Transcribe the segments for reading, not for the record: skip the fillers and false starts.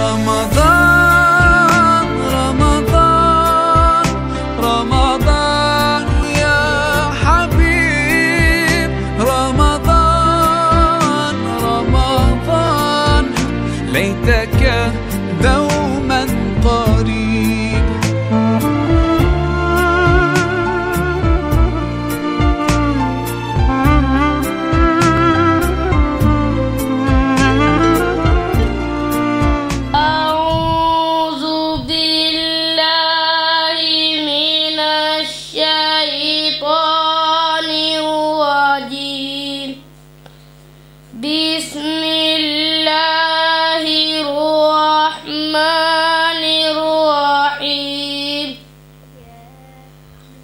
رمضان رمضان رمضان يا حبيب رمضان رمضان ليتك دوما قريب بسم الله الرحمن الرحيم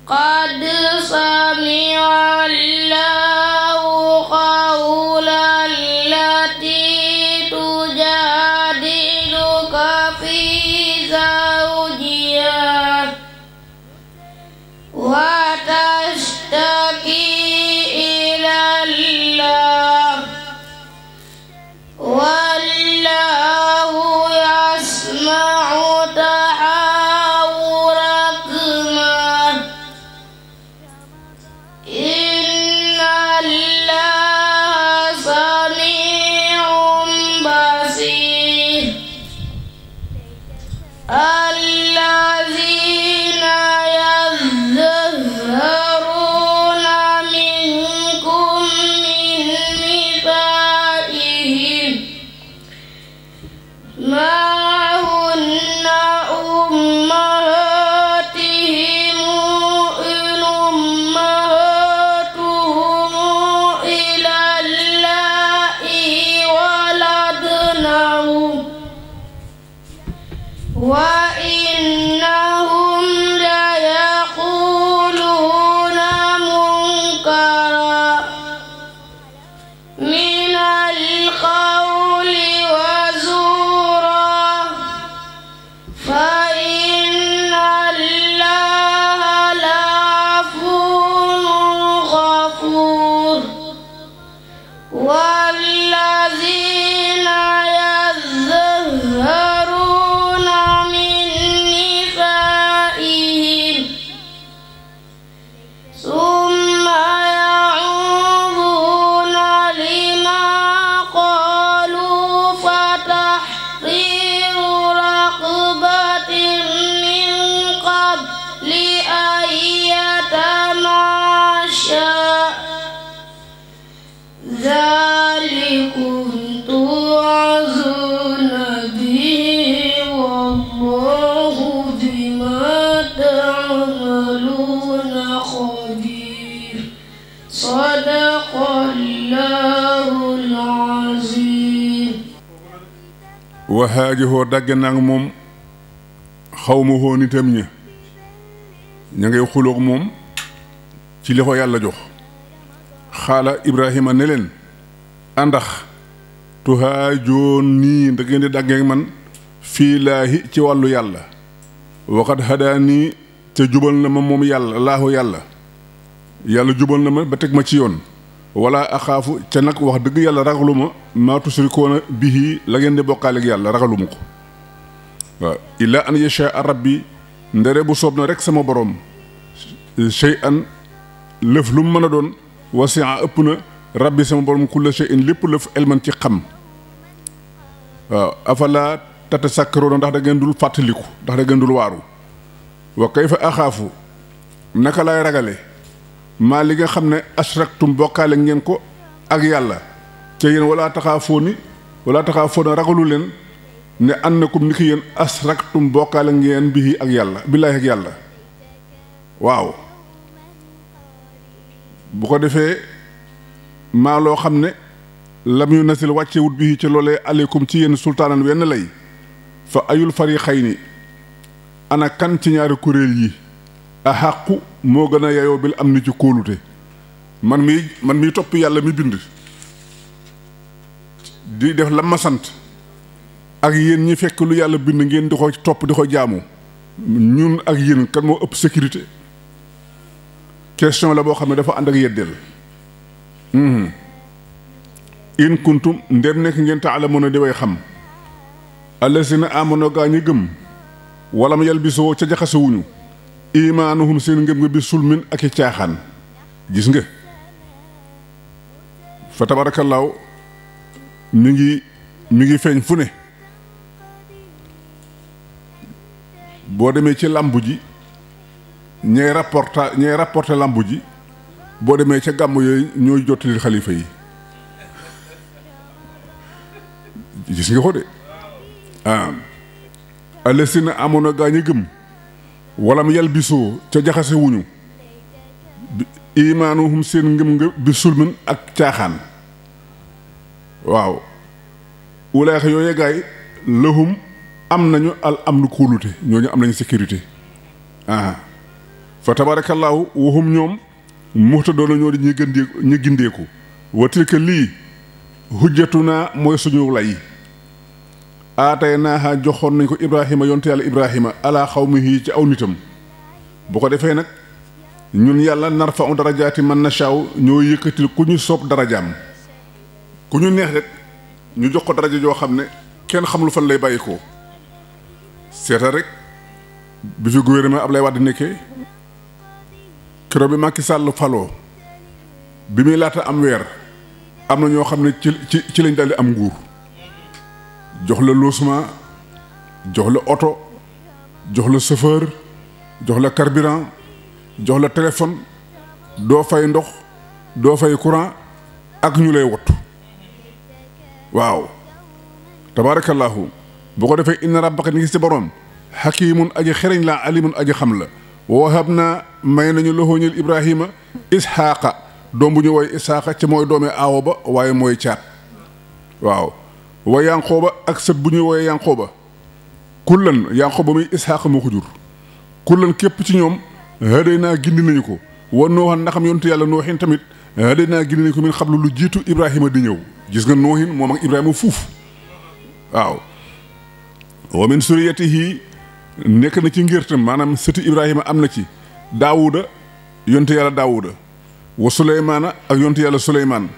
قد سمع الله قول التي تجادلك في زوجها وتشتكي إلى الله والله يسمع تحاوركما إن الله سميع بصير الذين يظهرون منكم من نسائهم ما هن أمهاتهم إن أمهاتهم إلا اللائي ولدنهم وإنهم ليقولون منكرا من القول وزورا فإن الله لعفو غفور والذين يظهرون من نسائهم ثم يعودون لما قالوا فتحرير رقبة من قبل أن يتماشا ذلكم توعظون به والله بما تعملون خبير صدق الله العظيم وهاجه دغنا موم xawma nitam ña ña ngay xuloog moom ci li ko yàlla jox xaala Ibrahima ne leen àndax tuhaajoon nii da ngeen di daggeek man fii laahi ci wàllu yàlla waxat hadaa nii te jubal na ma moom yàlla laahu yàlla yàlla jubal na ma ba teg ma ci yoon wala axaafu ca nag wax dëgg yàlla ragaluma maa tusrikoona bihi la ngeen di bokkaaleeg yàlla ragaluma ko waaw illaa an yashaa rabbi ndere bu soob na rek sama borom shay'an lëf lu mu mën a doon wasi'a ëpp na rabbi sama borom kulla shay'in lépp lëf elman ci xam waaw afala tatasakkaruuna ndax da ngeen dul fàttaliku ndax da ngeen dul waaru wa kayfa axaafu naka lay ragale maa li nga xam ne ashraktum bokkaale ngeen ko ak yàlla ca yéen wala taxaafoona ragalu leen ne annakum ni ki yéen asraktum bokkaale ngeen bii ak yàlla billaahi ak yàlla waaw bu ko defee maa loo xam ne lam yu nasil wàccewut bii ci loolee aleykum ci yéen sultaanan wenn lay fa ayul fariqayni ana kan ci ñaari kuréel yi a xàqu moo gën a yayoo bil am ni ci kóolute man mi topp yàlla mi bind di def la ma sant ak yéen ñi fekk lu yàlla bind ngeen di ko topp di ko jaamu ñun ak yéen kan moo ëpp sécurité question la boo xam ne dafa ànd ak yeddeel in kuntum ndem nekk ngeen taalamuuna di way xam allasina amono gaa ñi gëm walam yalbisoo ca jaxasewuñu imaanuhum seen ngëm nga bi sulmin ak i caaxaan gis nga fa tabarakallaahu mi ngi feeñ fu ne boo demee ci làmbu ji ñay rapporté làmbu ji boo demee ca gàmm yooyu ñooy jottali xalifa yi gis nga ko de allasina amoon a gaa ñi gëm walam yalbisoo ca jaxase wuñu imaanuhum seen ngëm nga bi sulmin ak caaxaan waaw ulaaxa yooye gaay lahum am nañu al amnu kóolute ñooñu am nañu sécurité fa tabaarakallaahu waxum ñoom muhtadoona ñoo di ñi gindeeku wa tilka lii hujjatuna mooy suñu lay aatay naaha joxoon nañ ko ibrahima yonte yàlla ibrahima ala xawmihi ci aw nitam bu ko defee nag ñun yàlla narfa'u darajaati man nashaaw ñoo yëkkatil ku ñu soob darajaam ku ñu neex rek ñu jox ko daraja joo xam ne kenn xamul fan lay bàyyi ko seeta rek bi fi gouvernement Ablaye Wade nekkee keroog bi Macky Sall faloo bi muy laata am weer am na ñoo xam ne ci lañ daldi am nguur jox la logement jox la oto jox la chauffeur jox la carburant jox la téléphone doo fay ndox doo fay courant ak ñu lay wottu waaw tabaarakallaahu bu ko defee inna rabbaka ni gis ci boroom hakimun aji xereñ la alimun aji xam la wahab naa may nañu loxooñil ibrahima isxaaqa doom bu ñu woy isxaaqa ci mooy doome aawo ba waaye mooy caat waaw wa yanqooba ak sët bu ñuy wooye yanqooba kullan yanqooba muy isxaaqa moo ko jur kullan képp ci ñoom haday naa gindi nañu ko wa nooxan ndaxam yontu yàlla nooxin tamit haday naa gindi nañu ko min xablu lu jiitu ibrahima di ñëw gis nga nooxin moom ak ibrahima fuuf waaw wa min suriyatihi nekk na ci ngirtam maanaam sëti ibrahima am na ci daawuda yontu yàlla daawuda wa suleymaana ak yontu yàlla suleymaan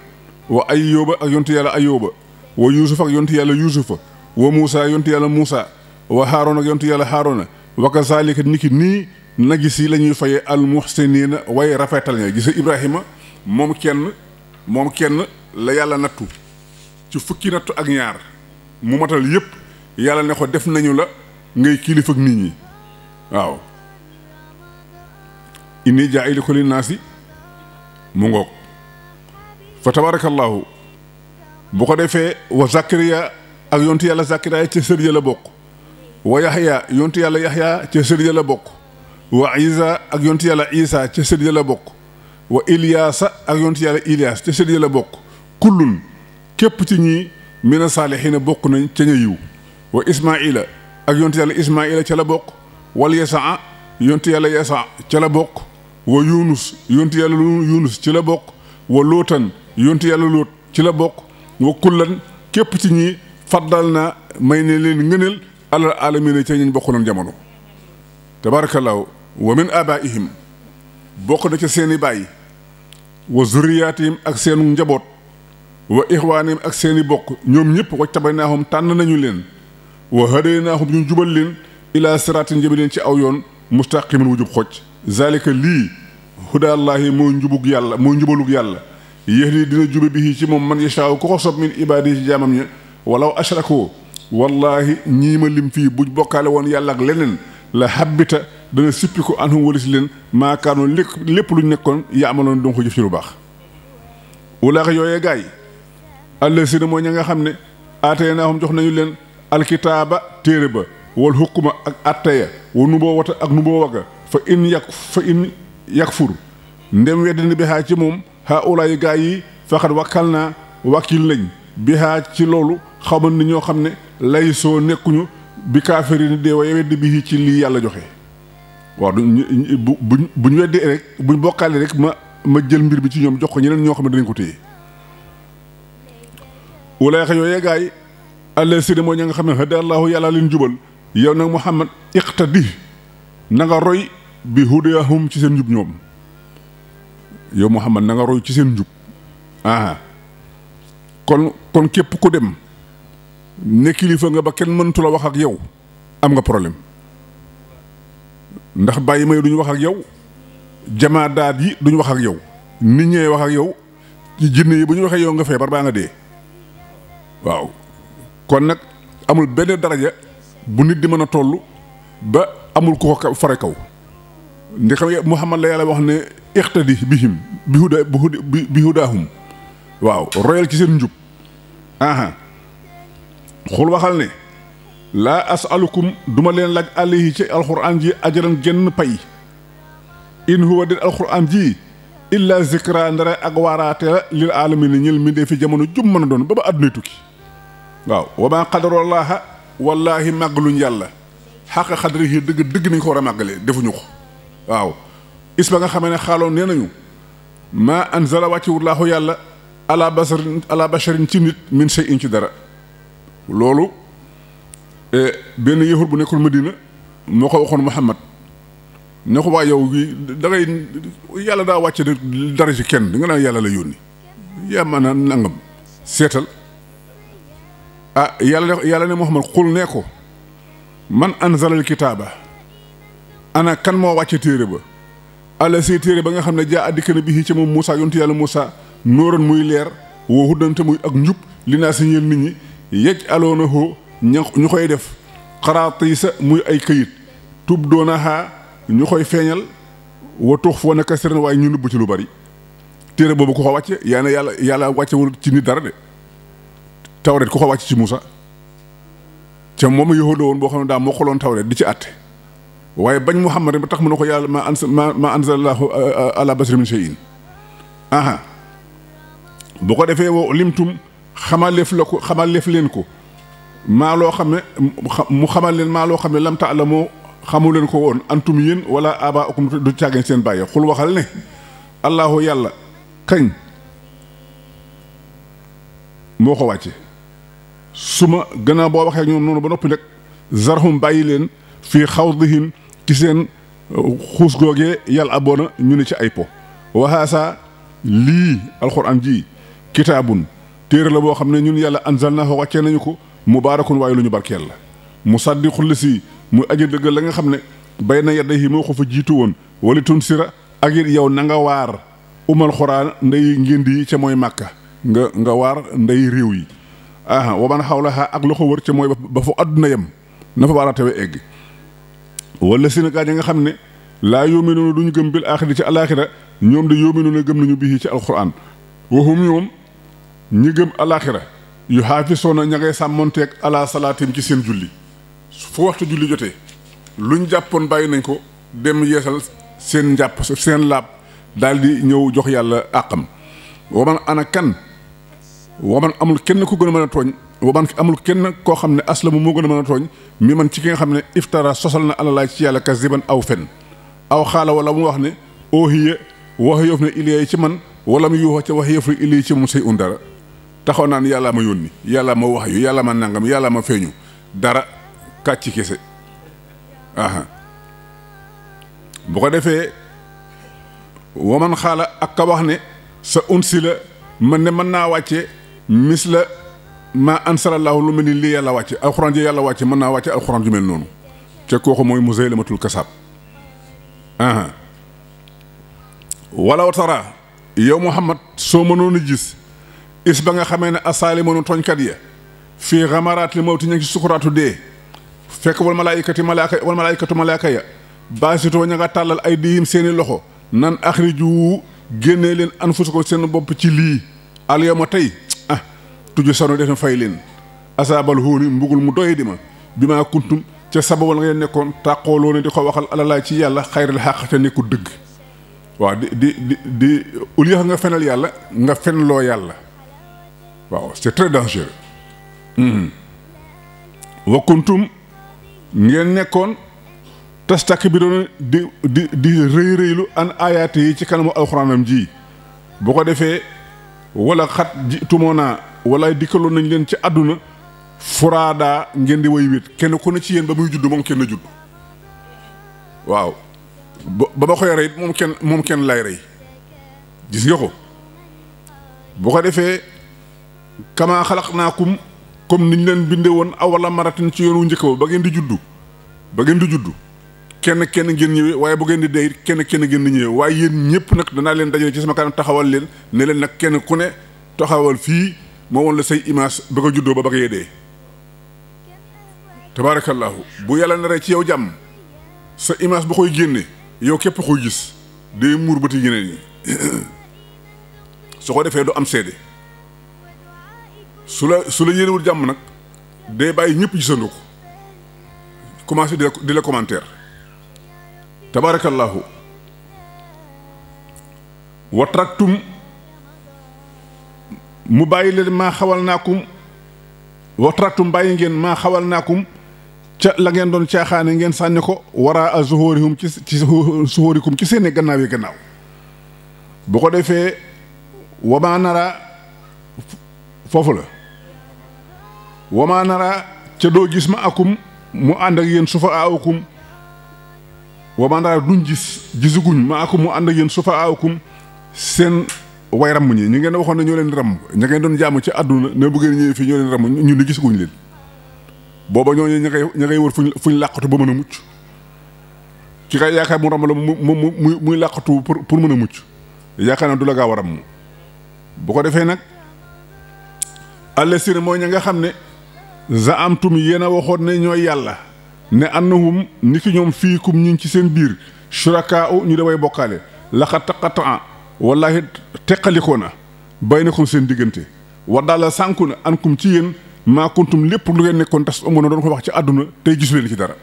wa ayyuba ak yontu yàlla ayyuba wa yuusuf ak yontu yàlla yuusufa wa muusa yontu yàlla muusa wa haaroon ak yontu yàlla haaroona wa kazaalika niki nii najis yi la ñuy fayee al muhsiniina way rafetal nga gisa ibrahima moom kenn la yàlla nattu ci fukki nattu ak ñaar mu matal yépp yàlla ne ko def nañu la ngay kilifa ak nit ñi waaw inni jaa'iluka linnaasi mu ngoog fa tabaarakallaahu bu ko defee wa zakariya ak yontu yàlla zakariya ca sër ya la bokk wa yaxya yontu yàlla yaxya ca sër ya la bokk wa isa ak yontu yàlla isa ca sër ya la bokk wa ilyaasa ak yontu yàlla ilyaas ca sër ya la bokk kullun képp ci ñii mina saalihiina bokk nañ ca ña yiw wa ismaila ak yontu yàlla ismaila ca la bokk wal yasaa yontu yàlla yasaa ca la bokk wa yunus yontu yàlla yunus ci la bokk wa lootan yontu yàlla loot ci la bokk wa kullan képp ci ñi faddal na may ne leen ngëneel alal aalamiina ca ñañ bokkuloon jamono tabaarakallaahu wa min abaihim bokk na ca seeni baay wa zurriyaatihim ak seenu njaboot wa ixwaanihim ak seeni bokk ñoom ñëpp wajtabaynaahum tànn nañu leen wa hadaynaahum ñu jubal leen ilaa siraatin jëme leen ci aw yoon mustaqimin wu jub xocc zalika lii hudallaahi mooy njubug yàlla mooy njubalug yàlla yahdi dina jube bi ci moom man yashaaw ku ko sob min ibaadi ci jaamam ña walaw ashrakoo wallaahi ñii ma lim fii buñ bokkaale woon yàlla ak leneen la habbita dana sippi ko anhum walis leen maakaano lépp luñ nekkoon yaamaloon doon ko jëf ci lu baax ulaaxa yooyee gaay allazina mooy ña nga xam ne aataynaahum jox nañu leen alkitaaba téere ba wal hukma ak attaya wa nubuwwata ak nubuwwa fa in yakfur ndem weddini bi haa ci moom haa ulaayi gaa yi faqad wakkal naa wakkil nañ bi haa ci loolu xamal ni ñoo xam ne lay soo nekkuñu bi kaafiri dee wa weddi bi ci lii yàlla joxe waaw buñ weddi rek buñ bokkaale rek ma jël mbir bi ci ñoom jox ko ñeneen ñoo xam ne danañ ko téye ulaayka yooyee gaa yi allazina mooy ña nga xam ne hadallaahu yàlla leen jubal yow nag Muhammad iqtadi na nga roy bi hudahum ci seen njub ñoom yow Muhammad na nga roy ci seen njub kon képp ku dem ne kilifa nga ba kenn mëntu la wax ak yow am nga problème ndax bàyyi may duñu wax ak yow jamaadaat yi duñu wax ak yow nit ñee wax ak yow jinne yi bu ñu waxee yow nga feebar baa nga dee waaw kon nag amul benn daraja bu nit di mën a toll ba amul ku ko fare kaw ndi xam Muhammad la yàlla wax ne iqtadi bihim bi hudaahum waaw royal ci seen njub xul waxal ne laa asalukum duma leen laaj alayhi ci alxuraan ji ajaran genn pay in huwa dit alxuraan ji illa zikra ndara ak waaraate la lil aalamiina ñël mi dee fi jamono jum mën a doon ba àddunay tukki waaw wa maa qadarallaaha wallaahi màggaluñ yàlla xaqa xadrihi dëgg nañ ko war a màggalee defuñu ko waaw is ba nga xamee ne xaaloon nee nañu maa anzala wàcciwullaahu yàlla ala basharin ci nit min shay'in ci dara loolu benn yahud bu nekkul Madina moo ko waxoon Muhammad ne ko waa yow da ngay yàlla daa wàcce dara ci kenn da nga naan yàlla la yónni yaa ma naan nangam seetal yàlla ne Muhammad xul ne ko man anzalal kitaaba ana kan moo wàcce téere ba ala si téere ba nga xam ne jaa addika na bi ci moom Moussa yontu yàlla Moussa nóoran muy leer woo huddante muy ak njub li naa si ñeel nit ñi yej aloona hoo ñu koy def xaraatiisa muy ay këyit tub doona xaa ñu koy feeñal wa tux foo naka sëren waaye ñu nëbb ci lu bari téere boobu ku ko wàcce yaa ne yàlla wàccewul ci nit dara de tawret ku ko wàcc ci Moussa ca moom yahud woon boo xam ne daa moo xoloon tawret di ci àtte waaye bañ Muhammad ba tax mu ne ko yàlla ma anzalallahu ala basri min shay'in bu ko defee woo limtum xamaleef leen ko maa loo xam ne mu xamal leen maa loo xam ne lam ta'lamu xamu leen ko woon antum yéen wala abaakum du càggeen seen bàyyi xul waxal ne allahu yàlla kañ moo ko wàcce su ma gannaaw boo waxee ñoom noonu ba noppi nag zarhum bàyyi leen fii xawdihim ci seen xuus googee yàlla aboona ñu ne ci ay po waxaasa lii alxuraan ji kitaabun téere la boo xam ne ñun yàlla anzalnaahu wàccee nañu ko mubaarakun waaye lu ñu barkeel la musaddiqul li si muy aji dëgg la nga xam ne bay na yadayhi moo ko fa jiitu woon wali tunsira ak it yow na nga waar umal xuraan ndey ngénd yi ca mooy màkka nga waar ndey réew yi waman xawlaha ak lu ko wër ca mooy ba fu àdduna yem na fa baaraatawe egg wala si na gaa ñi nga xam ne laa yóominuuna duñu gëm bil aaxiri ci alaaxira ñoom de yóominuuna gëm nañu bii ci alxuraan waxum ñoom ñi gëm alaaxira yu xaafisoona ña ngay sàmmonteeg ala salaatim ci seen julli fu waxtu julli jotee luñ jàppoon bàyyi nañ ko dem yeesal seen njàpp seen laab daal di ñëw jox yàlla àqam waman ana kan waman amul kenn ku gën a mën a tooñ waman amul kenn koo xam ne aslamu moo gën a mën a tooñ mi man ci ki nga xam ne iftara sosal na alalaay ci yàlla kasiban aw fen aw xaala wala mu wax ne oohiya wax yof ne iliyee ci man wala mu yuuxa ca wax yof ne iliyee ci moom say un dara taxaw naan yàllaa ma yónni yàllaa ma wax yu yàllaa ma nangam yàllaa ma feeñu dara kàcci kese bu ko defee waman xaala ak ka wax ne sa unsi la man ne mën naa wàcce mis la ma ansalallahu lu mel ni lii yàlla wàcce alxuraan ji yàlla wàcce mën naa wàcce alxuraan ju mel noonu ca kooku mooy Musaylamatul Kasaab walaw tara yow Muhammad soo mënoon a gis is ba nga xamee ne asaali mënu tooñkat ya fii xamaraat li mawti ña ngi ci sukuraatu dee fekk wal malaayikatu malaaka ya baasitoo ña nga tàllal ay dihim seeni loxo nan axriju génnee leen anfusakum seen bopp ci lii al yawma tey tuju sanu def na fay leen asaabal hóoni mbugul mu doy di ma bi maa kuntum ca sababal nga nekkoon tàqooloo ne di ko waxal alalaay ci yàlla xayril xaq te nekkul dëgg waaw di au lieu nga fenal yàlla nga fenloo yàlla waaw c'est très dangereux wa kuntum ngeen nekkoon tastakbiruuna di rëy rëylu an ayaati yi ci kanamu alxuraanam ji bu ko defee wala xat ji tumoonaa wala dikkaloon nañ leen ci àdduna furaadaa ngeen di way wét kenn ku ne ci yéen ba muy judd moom kenn judd waaw ba ma koy rey moom kenn lay rey gis nga ko bu ko defee kamaa xalaqnaakum comme niñ leen bindee woon awala maratin ci yoon wu njëkk ba ngeen di juddu kenn ngeen ñëwee waaye bu ngeen di dee kenn ngeen di ñëwee waaye yéen ñëpp nag danaa leen dajale ci sama kanam taxawal leen ne leen nag kenn ku ne taxawal fii moo woon la say image ba nga juddoo ba nga dee tabaarakallaahu bu yàlla naree ci yow jàmm sa image ba koy génne yow képp koy gis day muur bëti ñeneen ñi su ko defee du am seede su la yéenewul jàmm nag day bàyyi ñëpp gisandoo ko commencé di la commentaire tabaarakallaahu watraktum mu bàyyi leen maa xawal naakum watraktum bàyyi ngeen maa xawal naakum ca la ngeen doon caaxaane ngeen sànni ko waraa a zuhurihum ci zuhurikum ci seeni gannaaw yi gannaaw bu ko defee wamaa nara foofu la wamaa nara ca doo gis ma akum mu ànd ak yéen sufa aawukum wamaa nara duñ gisuguñ ma akum mu ànd ak yéen sufa aawukum seen way ramm ñi ñu ngeen waxoon ne ñoo leen ramm ña ngeen doon jaamu ci àdduna ne bu ngeen ñëwee fii ñoo leen ramm ñun di gisaguñ leen booba ñooñu ña ngay wër fuñ làqatu ba mën a mucc ki kay yaakaar mu ramm la muy làqatu pour mën a mucc yaakaar naa du la gaaw a ramm bu ko defee nag allesine mooy ña nga xam ne zaamtum yéen a waxoon ne ñooy yàlla ne annahum ni ki ñoom fiikum ñi ci seen biir shurakaa ñu daway bokkaale laxa taqataa wallahi teqalikoo na baynakum seen diggante wa daala sànku na ankum ci yéen maa kuntum lépp lu ngeen nekkoon tas amoon na doon ko wax ci àdduna tey gisu leen ci dara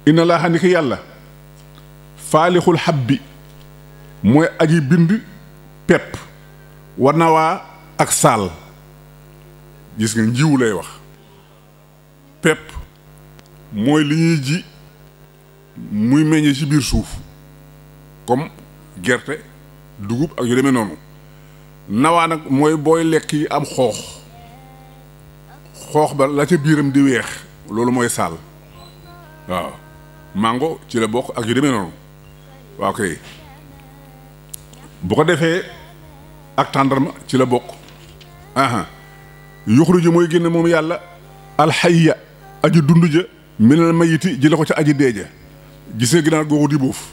inna laaha ni ki yàlla faalixul habbi mooy aji bind pepp war na waa ak saal gis nga njiwu lay wax pepp mooy li ñuy ji muy meññee ci biir suuf comme gerte dugub ak yu demee noonu nawaa nag mooy booy lekk yi am xoox ba la ca biiram di weex loolu mooy saal waaw mango ci la bokk ak yu demee noonu waaw kay bu ko defee ak tàndarma ci la bokk aha yuxruju mooy génne moom yàlla alxayya aji dund ja minal mayiti jële ko ca aji deeja gisee ginaar googu di bóof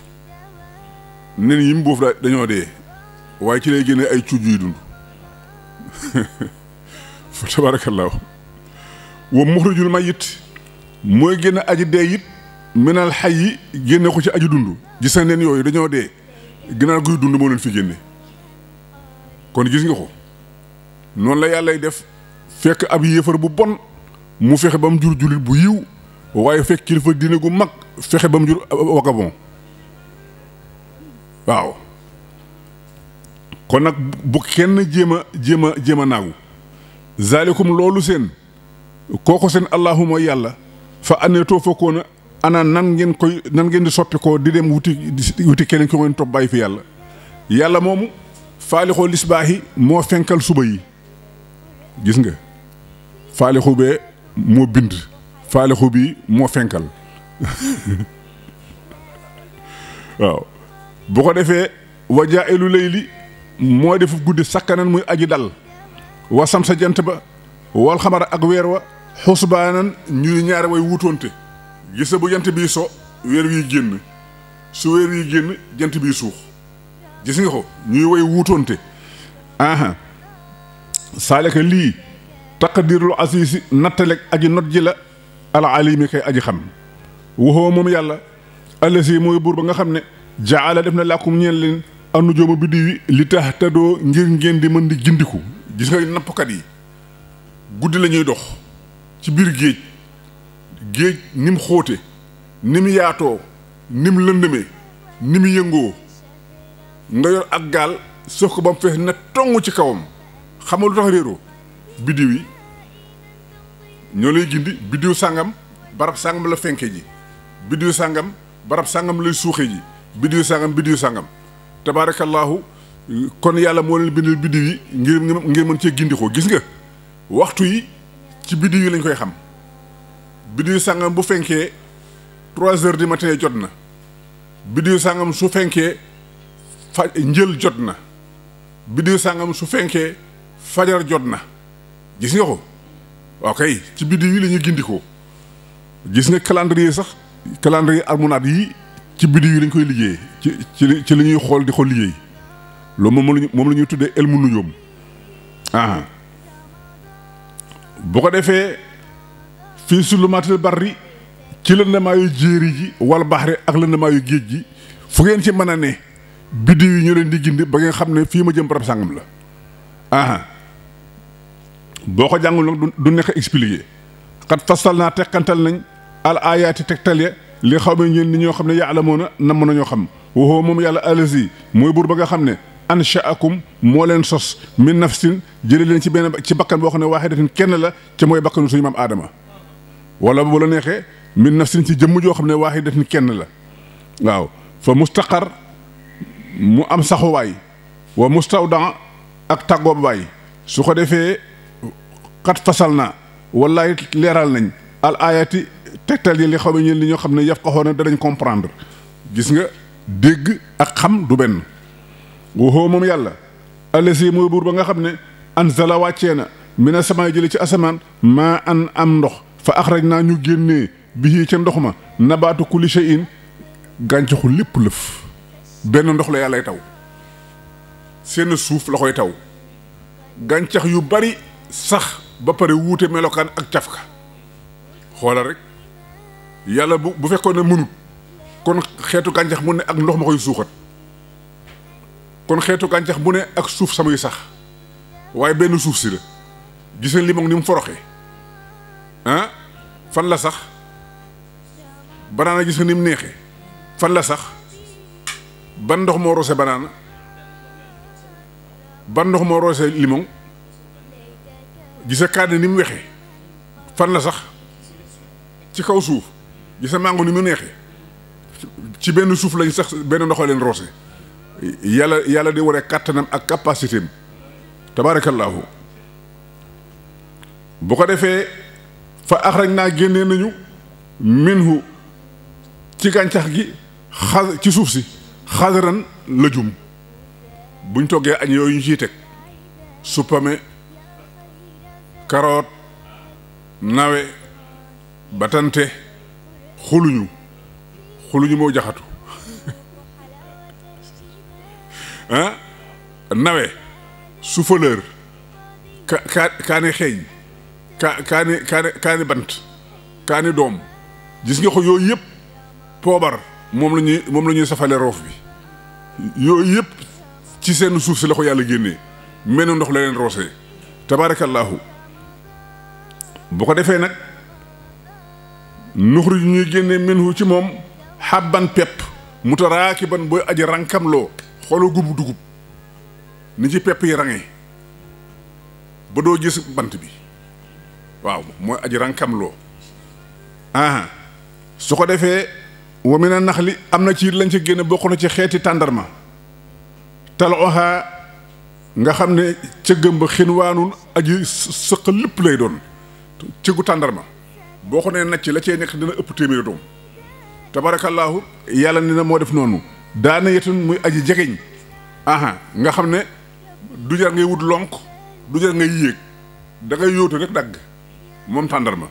nen yi mu bóof dañoo dee waaye ci lay génne ay cuuj yuy dund fa tabaarakallaahu wa muxrijul mayit mooy génne aji dee it minal xayyi génne ko ci aji dund gisee nen yooyu dañoo dee ginaar guy dund moo leen fi génne kon gis nga ko noonu la yàllay def fekk ab yéefar bu bon mu fexe ba mu jur jullit bu yiw waaye fekk kilifa diine gu mag fexe ba mu jur vagabond waaw kon nag bu kenn jéem a naagu zalikum loolu seen kooko seen allahuma yàlla fa annetoo fokkoona ana nan ngeen di soppi ko di dem wuti keneen ko ngeen topp bàyyi fi yàlla moomu faalixoo lisbaahi moo fenkal suba yi gis nga faalixu bee moo bind faalixu bi moo fenkal waaw bu ko defee wajaa elu layli moo def guddi sakkanan muy aji dal wasam sa jant ba wal xamara ak weer wa xusbaanan ñuy ñaari way wuutoonte gis bu jant bii so weer wi génn su weer wi génn jant bii suux gis nga ko ñuy way wuutoonte aha saaleka lii taqdirul asiisi nattaleeg aji not ji la al alimi kay aji xam waxoo moom yàlla allasi mooy buur ba nga xam ne jaala def na làkkum ñeen leen annujooma biddiw yi li tax tadoo ngir ngeen di mën di gindiku gis nga nappkat yi guddi la ñuy dox ci biir géej ni mu xóote ni mu yaatoo ni mu lëndëmee ni mu yëngoo nga yor ak gaal sox ko ba mu fees ne tong ci kawam xam nga lu tax réeroo biddiw yi ñoo lay gindi biddiw sàngam barab sàngam la fenke ji biddiw sàngam barab sàngam lay suuxe ji biddiw sàngam tabaarakallaahu kon yàlla moo leen bindal biddiw yi ngir mën cee gindi ko gis nga waxtu yi ci biddiw yi lañ koy xam biddiw sàngam bu fenkee 3 heures du matin jot na biddiw sàngam su fenkee njël jot na biddiw sàngam su fenkee fajar jot na gis nga ko ok ci biddiw yi la ñuy gindikoo gis nga calendrier sax calendrier almunaat yi ci biddiw yi lañ koy liggéeyee ci li ñuy xool di ko liggéey loolu moom la ñuy tuddee elmu nujoom bu ko defee fii sulumaatil barri ci lëndamaayu jéeri ji wal baxri ak lëndamaayu géej gi fu ngeen ci mën a ne biddiw yi ñu leen di gindi ba ngeen xam ne fii ma jëm barab sàngam la boo ko jàngul nag du nekk expliqué xat fasal naa teqantal nañ al ayaati tegtal ya li xaw ma ñeen ni ñoo xam ne yaalamoona nam na ñoo xam waxoo moom yàlla alazi mooy buur ba nga xam ne anshaakum moo leen sos min nafsin jële leen ci bakkan boo xam ne waaxidatin kenn la ca mooy bakkanu suñu maam aadama wala bu la neexee min nafsin ci jëmm joo xam ne waaxidatin kenn la waaw fa mustaqar mu am saxuwaay wa mustawdan ak tàggoobaay su ko defee xat fasal naa wallaay leeral nañ al ayati tegtal yi li xaw ma ñeen li ñoo xam ne yafqahuuna danañ comprendre gis nga dégg ak xam du benn waxoo moom yàlla allasi mooy buur ba nga xam ne anzala wàccee na mina samaay jële ci asamaan maa an am ndox fa axraj naa ñu génnee bi ca ndox ma nabaatu kulli shay'in gàncaxu lépp lëf benn ndox la yàllay taw seen suuf la koy taw gàncax yu bari sax ba pare wuute melokaan ak cafka xoolal rek yàlla bu fekkoon ne mënut kon xeetu gàncax mu ne ak ndox ma koy suuxat kon xeetu gàncax bu ne ak suuf samuy sax waaye benn suuf si la gis nga limon ni mu foroxee fan la sax banaana gis nga ni mu neexee fan la sax ban ndox moo roose banaana ban ndox moo roose limon gis nga kaane ni mu wexee fan la sax ci kaw suuf gis nga mango ni mu neexee ci benn suuf lañ sax benn ndox leen roose yàlla di waree kàttanam ak capacité am tabaarakallaahu bu ko defee fa axraj naa génnee nañu minhu ci gàncax gi ci suuf si xadaran lëjum buñ toggee añ yooyu ñu ciy teg suppame carotte nawe batante xuluñu moo jaxatu nawe souffleur kaani xeeñ kaani bant kaani doom gis nga ko yooyu yëpp poobar moom la ñuy safale roof bi yooyu yëpp ci seen suuf si la ko yàlla génnee mel ndox la leen roosee tabaarakallaahu bu ko defee nag nuxru ñuy génnee minhu ci moom xabban pepp mutaraakiban booy aji rankam loo xooloo gubu dugub ni ci pepp yi rangee ba doo gis bant bi waaw mooy aji rankam loo su ko defee wa mina naxli am na ci lañ ci génne bokk na ci xeeti tàndarma taloha nga xam ne cëggam ba xinwaanun aji sëq lépp lay doon cëggu tàndarma boo ko nee nacc la cee nekk dina ëpp téeméeri doom tabaarakallaahu yàlla ni na moo def noonu daana yetun muy aji jegeñ nga xam ne du jar ngay wut lonk du jar ngay yéeg da ngay yóotu rek dagg moom tàndarma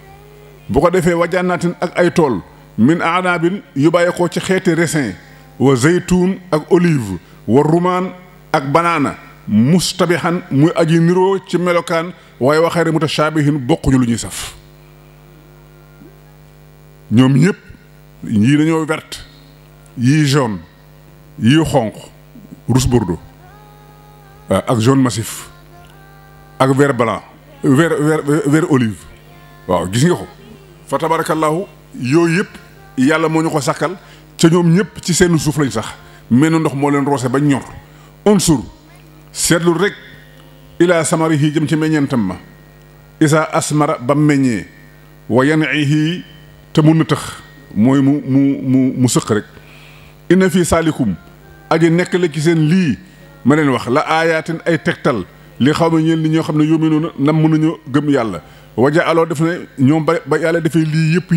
bu ko defee wajaanaatin ak ay tool min aanaabin yu bàyyi ko ci xeeti raisin wa zeytuun ak olive wa rumaan ak banaana mustabihan muy aji niroo ci melokaan waaye waxeere mutashaabihin bokkuñu lu ñuy saf ñoom ñëpp yii dañoo verte yii jaune yii xonq rouge bordeaux ak jaune massif ak vert blanc vert olive waaw gis nga ko fa tabarakallahu yooyu yëpp yàlla moo ñu ko sàkkal ca ñoom ñëpp ci seen suuf lañ sax mel ndox moo leen roose ba ñor unsur seetlu rek ilaa samarihi jëm ci meññeentam ma isa asmara ba meññee wa yan'ihi te mun na tëx mooy mu sëq rek inna fii saalikum aji nekk la ci seen lii ma leen wax la aayaatin ay tegtal li xaw ma ñeen li ñoo xam ne yu'minuuna nam mën nañu gëm yàlla waja aloo def ne ñoom ba yàlla defee lii yëpp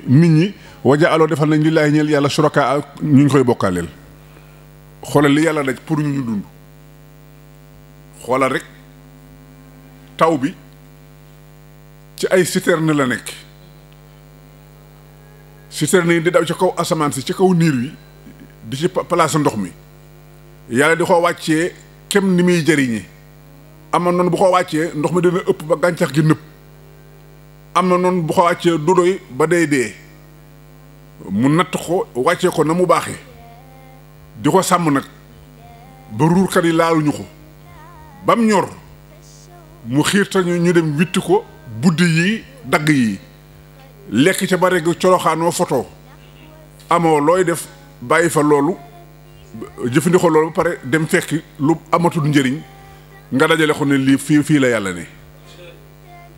nit ñi waja aloo defal nañ lillaahi ñeel yàlla suraka ñu koy bokkaaleel xoolal li yàlla daj pour ñu dund xoolal rek taw bi ci ay citerne la nekk citerne yi di daw ci kaw asamaan si ci kaw niir wi di ci place ndox mi yàlla di ko wàccee kem ni muy jëriñe am na noonu bu ko wàccee ndox mi dina ëpp ba gàncax gi nëpp am na noonu bu ko wàccee du doy ba dee mu natt ko wàccee ko na mu baaxee di ko sàmm nag ba ruurkat yi laaluñu ko bam ñor mu xiirtañu ñu dem witti ko buddi yi dagg yi lekk ca bare gi coloxaanoo photo amoo looy def bàyyi fa loolu jëfandikoo loolu ba pare dem fekki lu amatul njëriñ nga dajale ko ne lii fii la yàlla ne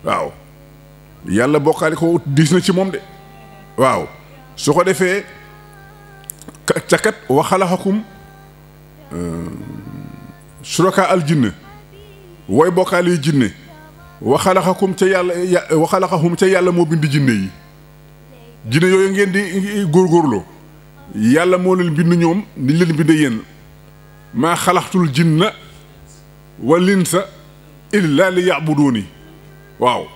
waaw yàlla bokkaali ko diis na ci moom de waaw su ko defee ca kat wa xalaxakum suraka al jinne way bokkaali yi jinne wa xalaxakum ca yàlla wa xalaxahum ca yàlla moo bind jinne yi jinne yooyu ngeen di góorgóorloo yàlla moo leen bind ñoom niñ leen bindee yéen maa xalaxtul jinna wal insa illa li ya'buduni waaw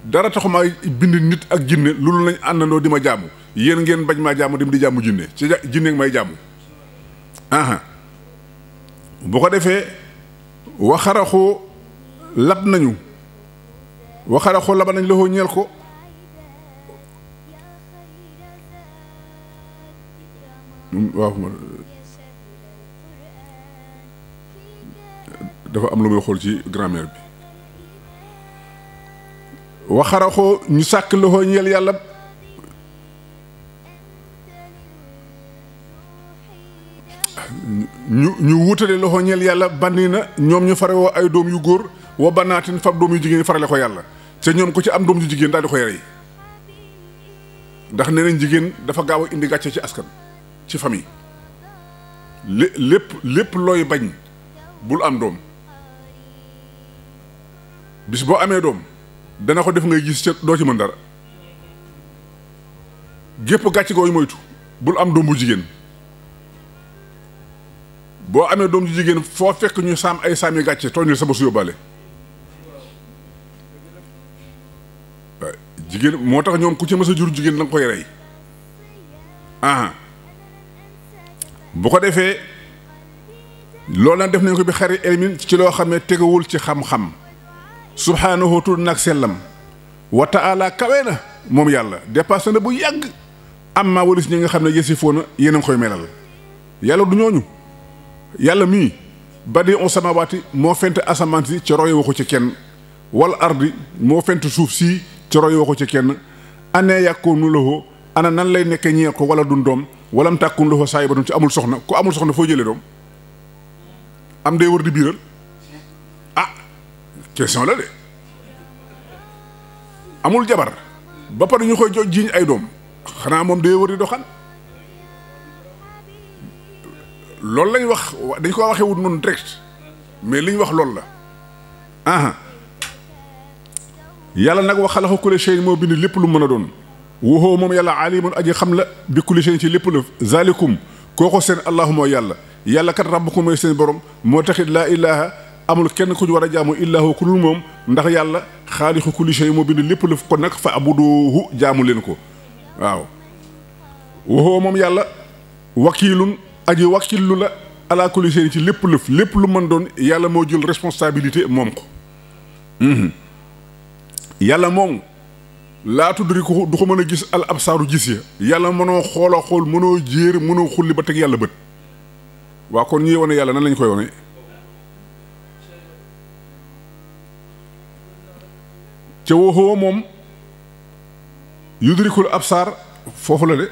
dara taxuma bind nit ak jinne loolu lañ àndandoo di ma jaamu yéen ngeen bañ maa jaamu dem di jaamu jinne ci jinne may jaamu aha bu ko defee waxaraxoo lab nañu waxaraxoo laba nañ loxoo ñeel ko waaw dafa am lu muy xool ci grammaire bi waxaraxoo ñu sàkk loxoo ñeel yàlla ñu wutale loxo ñeel yàlla bandi na ñoom ñu fare woo ay doom yu góor wa banaatin fab doom yu jigéen farale ko yàlla te ñoom ko ci am doom yu jigéen daal di koy rey ndax nee nañ jigéen dafa gaaw a indi gàcce ci askan ci famille lépp looy bañ bul am doom bis boo amee doom dana ko def ngay gis ca doo ci mën dara gépp gàcce gooy moytu bul am doom bu jigéen boo amee doom ju jigéen foo fekk ñu saam ay saami gàcce tooñul sa bosu yóbbaale waaw jigéen moo tax ñoom ku ci mës a jur jigéen da nga koy rey bu ko defee loolu nag def nañ ko bi xari elmin ci loo xam ne tegawul ci xam-xam subhaanahu tudd nag sellam wa taala kawe na moom yàlla dépassé na bu yàgg am maa walis ñi nga xam ne yësi foo na yéen a ngi koy melal yàlla du ñooñu yàlla mii badi on samawaati moo fent asamaan si ci roy waxu ci kenn wal ardi moo fent suuf sii ci roy waxu ci kenn anee yàkkoonu lahu ana nan lay nekke ñeel ko wala dun doom walam tàkkun lahu saahibatun ci amul soxna ku amul soxna foo jëlee doom am day wër di biiral question la de amul jabar ba pare ñu koy jiiñ ay doom xanaa moom day wër di doxan loolu lañ wax dañ ko waxee wut noonu direct mais li ñu wax loolu la yàlla nag wax xalaqa kulli shay moo bind lépp lu mën a doon waxoo moom yàlla alimun aji xam la bi kulli shay ci lépp la zalikum kooko seen allahu moo yàlla kat rabbukum mooy seen borom moo taxit laa ilaha amul kenn ku ñu war a jaamu illaahu ku dul moom ndax yàlla xaalixu kulli shay moo bind lépp la kon nag fa abuduhu jaamu leen ko waaw waxoo moom yàlla wakiilun aji wakillu la ala kulli shay ci lépp lëf lépp lu mën doon yàlla moo jël responsabilité moom ko yàlla moom laa tudriku du ko mën a gis al absaaru gis ya yàlla mënoo xooloo xool mënoo jéer mënoo xulli ba teg yàlla bët waa kon ñuy wane yàlla nan lañ koy wane ca waxoo moom yudrikul absaar foofu la de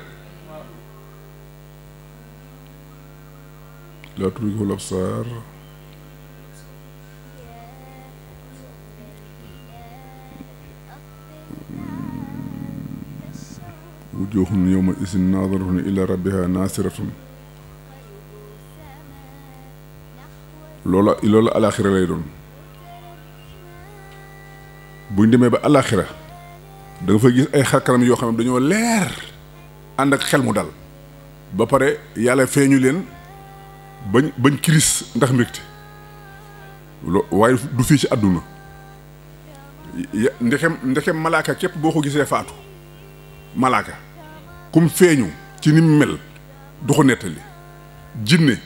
laa tudrikul absaar wujuhun yawma isin naadiratun ila rabbiha naasiratun loola alaxira lay doon buñ demee ba alaxira da nga fay gis ay xarkanam yoo xam ne dañoo leer ànd ak xel mu dal ba pare yàlla feeñu leen bañ kiris ndax mbégte waaye du fii ci àdduna ndekem malaaka képp boo ko gisee faatu malaaka kum feeñu ci nim mel du ko nettali jinne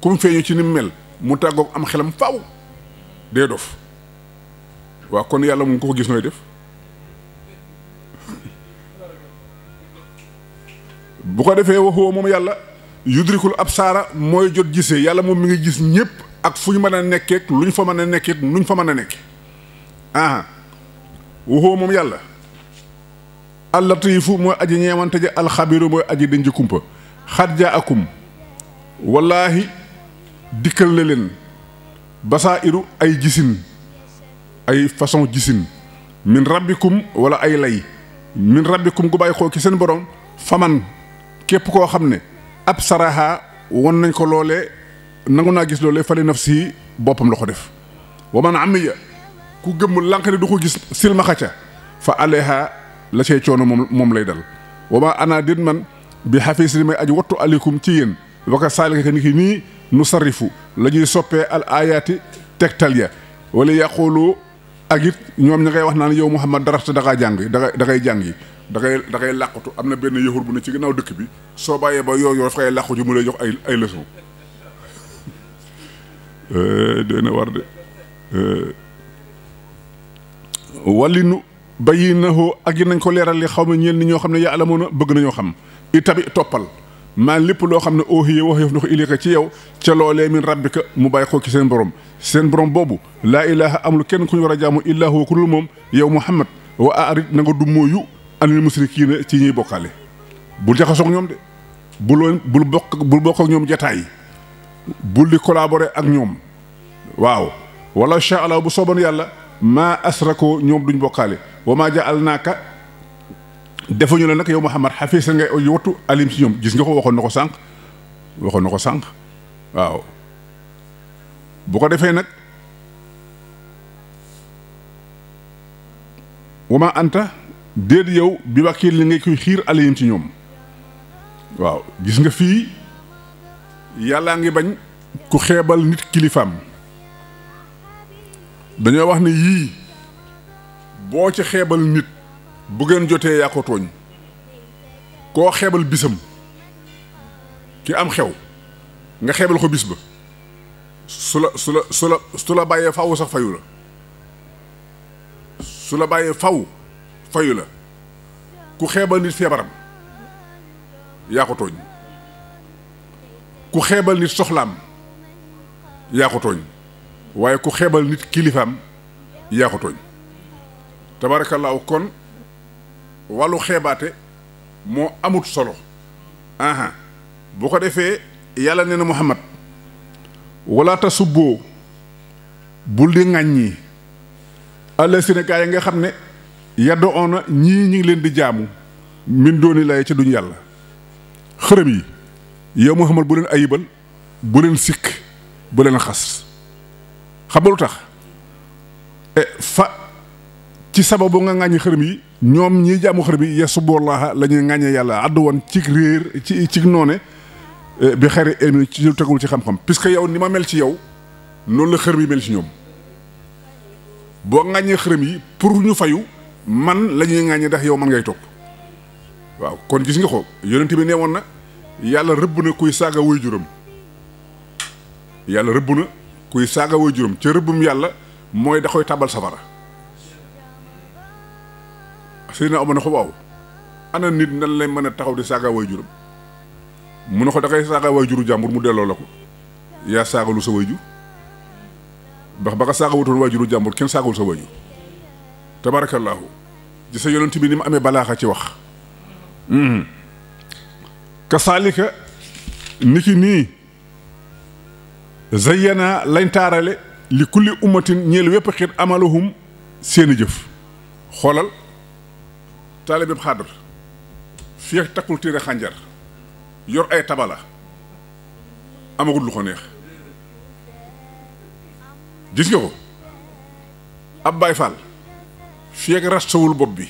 kum feeñu ci nim mel mu tàggoog am xelam faaw dee dof waaw kon yàlla moom ko gis nooy def bu ko defee waxoo moom yàlla yudrikul absaara mooy jot gisee yàlla moom mi ngi gis ñëpp ak fu ñu mën a nekkeek lu ñu fa mën a nekkeek nu ñu fa mën a nekk waxoo moom yàlla allatiifu mooy aji ñeewante ja alxabiru mooy aji denc kumpa xat jaa akum wallaahi dikkal la leen basaa'iru ay gisin ay façon gisin min rabbikum wala ay lay min rabbikum gu bàyyi xoo ci seen borom faman képp koo xam ne ab saraha won nañ ko loolee nangu naa gis loolee fali nafsi boppam la ko def wa man amiya ku gëmm lànq ne du ko gis silmaxa ca fa aleha la cay coono moom lay dal wa ma ana dit man bi xafiis li may aji wattu alikum ci yéen waka saalika ni ki nii nu sarrifu la ñuy soppee al ayaati tegtal ya wala yaqulu ak it ñoom ña ngay wax naan yow Muhammad darasta da ngaa jàng da ngay jàng yi da ngay làqatu am na benn yëxur bu ne ci ginnaaw dëkk bi soo bàyyee ba yoo daf koy làqu ji mu lay jox ay leçon doy na war de walinu bayi naxoo ak yi nañ ko leeral li xaw ma ñeen ni ñoo xam ne yàlla moon a bëgg nañoo xam itabi toppal maa lépp loo xam ne oohiye waxeef na ko ilika ci yow ca loolee min rabbika mu bàyyi ko ci seen borom boobu laa ilaha amul kenn ku ñu war a jaamu illaa huwa ku dul moom yow Muhammad wa arit na nga du mooyu anil musrikiina ci ñuy bokkaale bul jaxasoog ñoom de bul bokk ak ñoom jataay bul di collaborer ak ñoom waaw wala sha Allah bu sooban yàlla maa asrakoo ñoom duñ bokkaale wa maa ja'alnaaka defuñu la nag yow Muhammad xafiisa ngay wattu alim ci ñoom gis nga ko waxoon na ko sànq waaw bu ko defee nag wa maa anta déet yow bi wakiil li ngay koy xiir alim ci ñoom waaw gis nga fii yàllaa ngi bañ ku xeebal nit kilifaam dañoo wax ne yii boo ci xeebal nit bu ngeen jotee yaa ko tooñ koo xeebal bisam ki am xew nga xeebal ko bis ba su la bàyyee faw sax fayu la su la bàyyee faw fayu la ku xeebal nit feebaram yaa ko tooñ ku xeebal nit soxlaam yaa ko tooñ waaye ku xeebal nit kilifaam yaa ko tooñ tabaarakallaahu kon wàllu xeebaate moo amut solo bu ko defee yàlla nee na Muhammad wala tasubboo bul di ŋàññi àlla Sénégal yi nga xam ne yaddo oona ñii ñi ngi leen di jaamu min dooni lay ca duñ yàlla xërëm yi yow Muhammad bu leen ayibal bu leen sikk bu leen xas xam nga lu tax ci sababu nga ŋàññi xërëm yi ñoom ñiy jaamu xërëm yi yasubullaha la ñuy ŋàññee yàlla addu woon ci réer ci noone bi xari elmi ci lu tegul ci xam-xam puisque yow ni ma mel ci yow noonu la xërëm yi mel ci ñoom boo ŋàññee xërëm yi pour ñu fayu man la ñuy ŋàññee ndax yow man ngay topp waaw kon gis nga ko yonent bi nee woon na yàlla rëbb na kuy saaga way juram yàlla rëbb na kuy saaga way juram ca rëbbum yàlla mooy da koy tàbbal safara Seydina Omar ne ko waaw ana nit nan lay mën a taxaw di saaga way juram mu ne ko da ngay saaga way juru jàmbur mu delloo la ko yaa saagalu sa way jur ndax ba nga saaga wutoon way juru jàmbur kenn saagawul sa way jur tabaarakallaahu di sa yonent bi ni mu amee balaaxa ci wax kasaalika niki nii zayyana lañ taarale li kulli ummatin ñeel wépp xeet amaluhum seeni jëf xoolal taalibe bi xaadar fii ak takkul téere xànjar yor ay tabala amagul lu ko neex gis nga ko ab Baay Faal fii ak rastawul bopp bi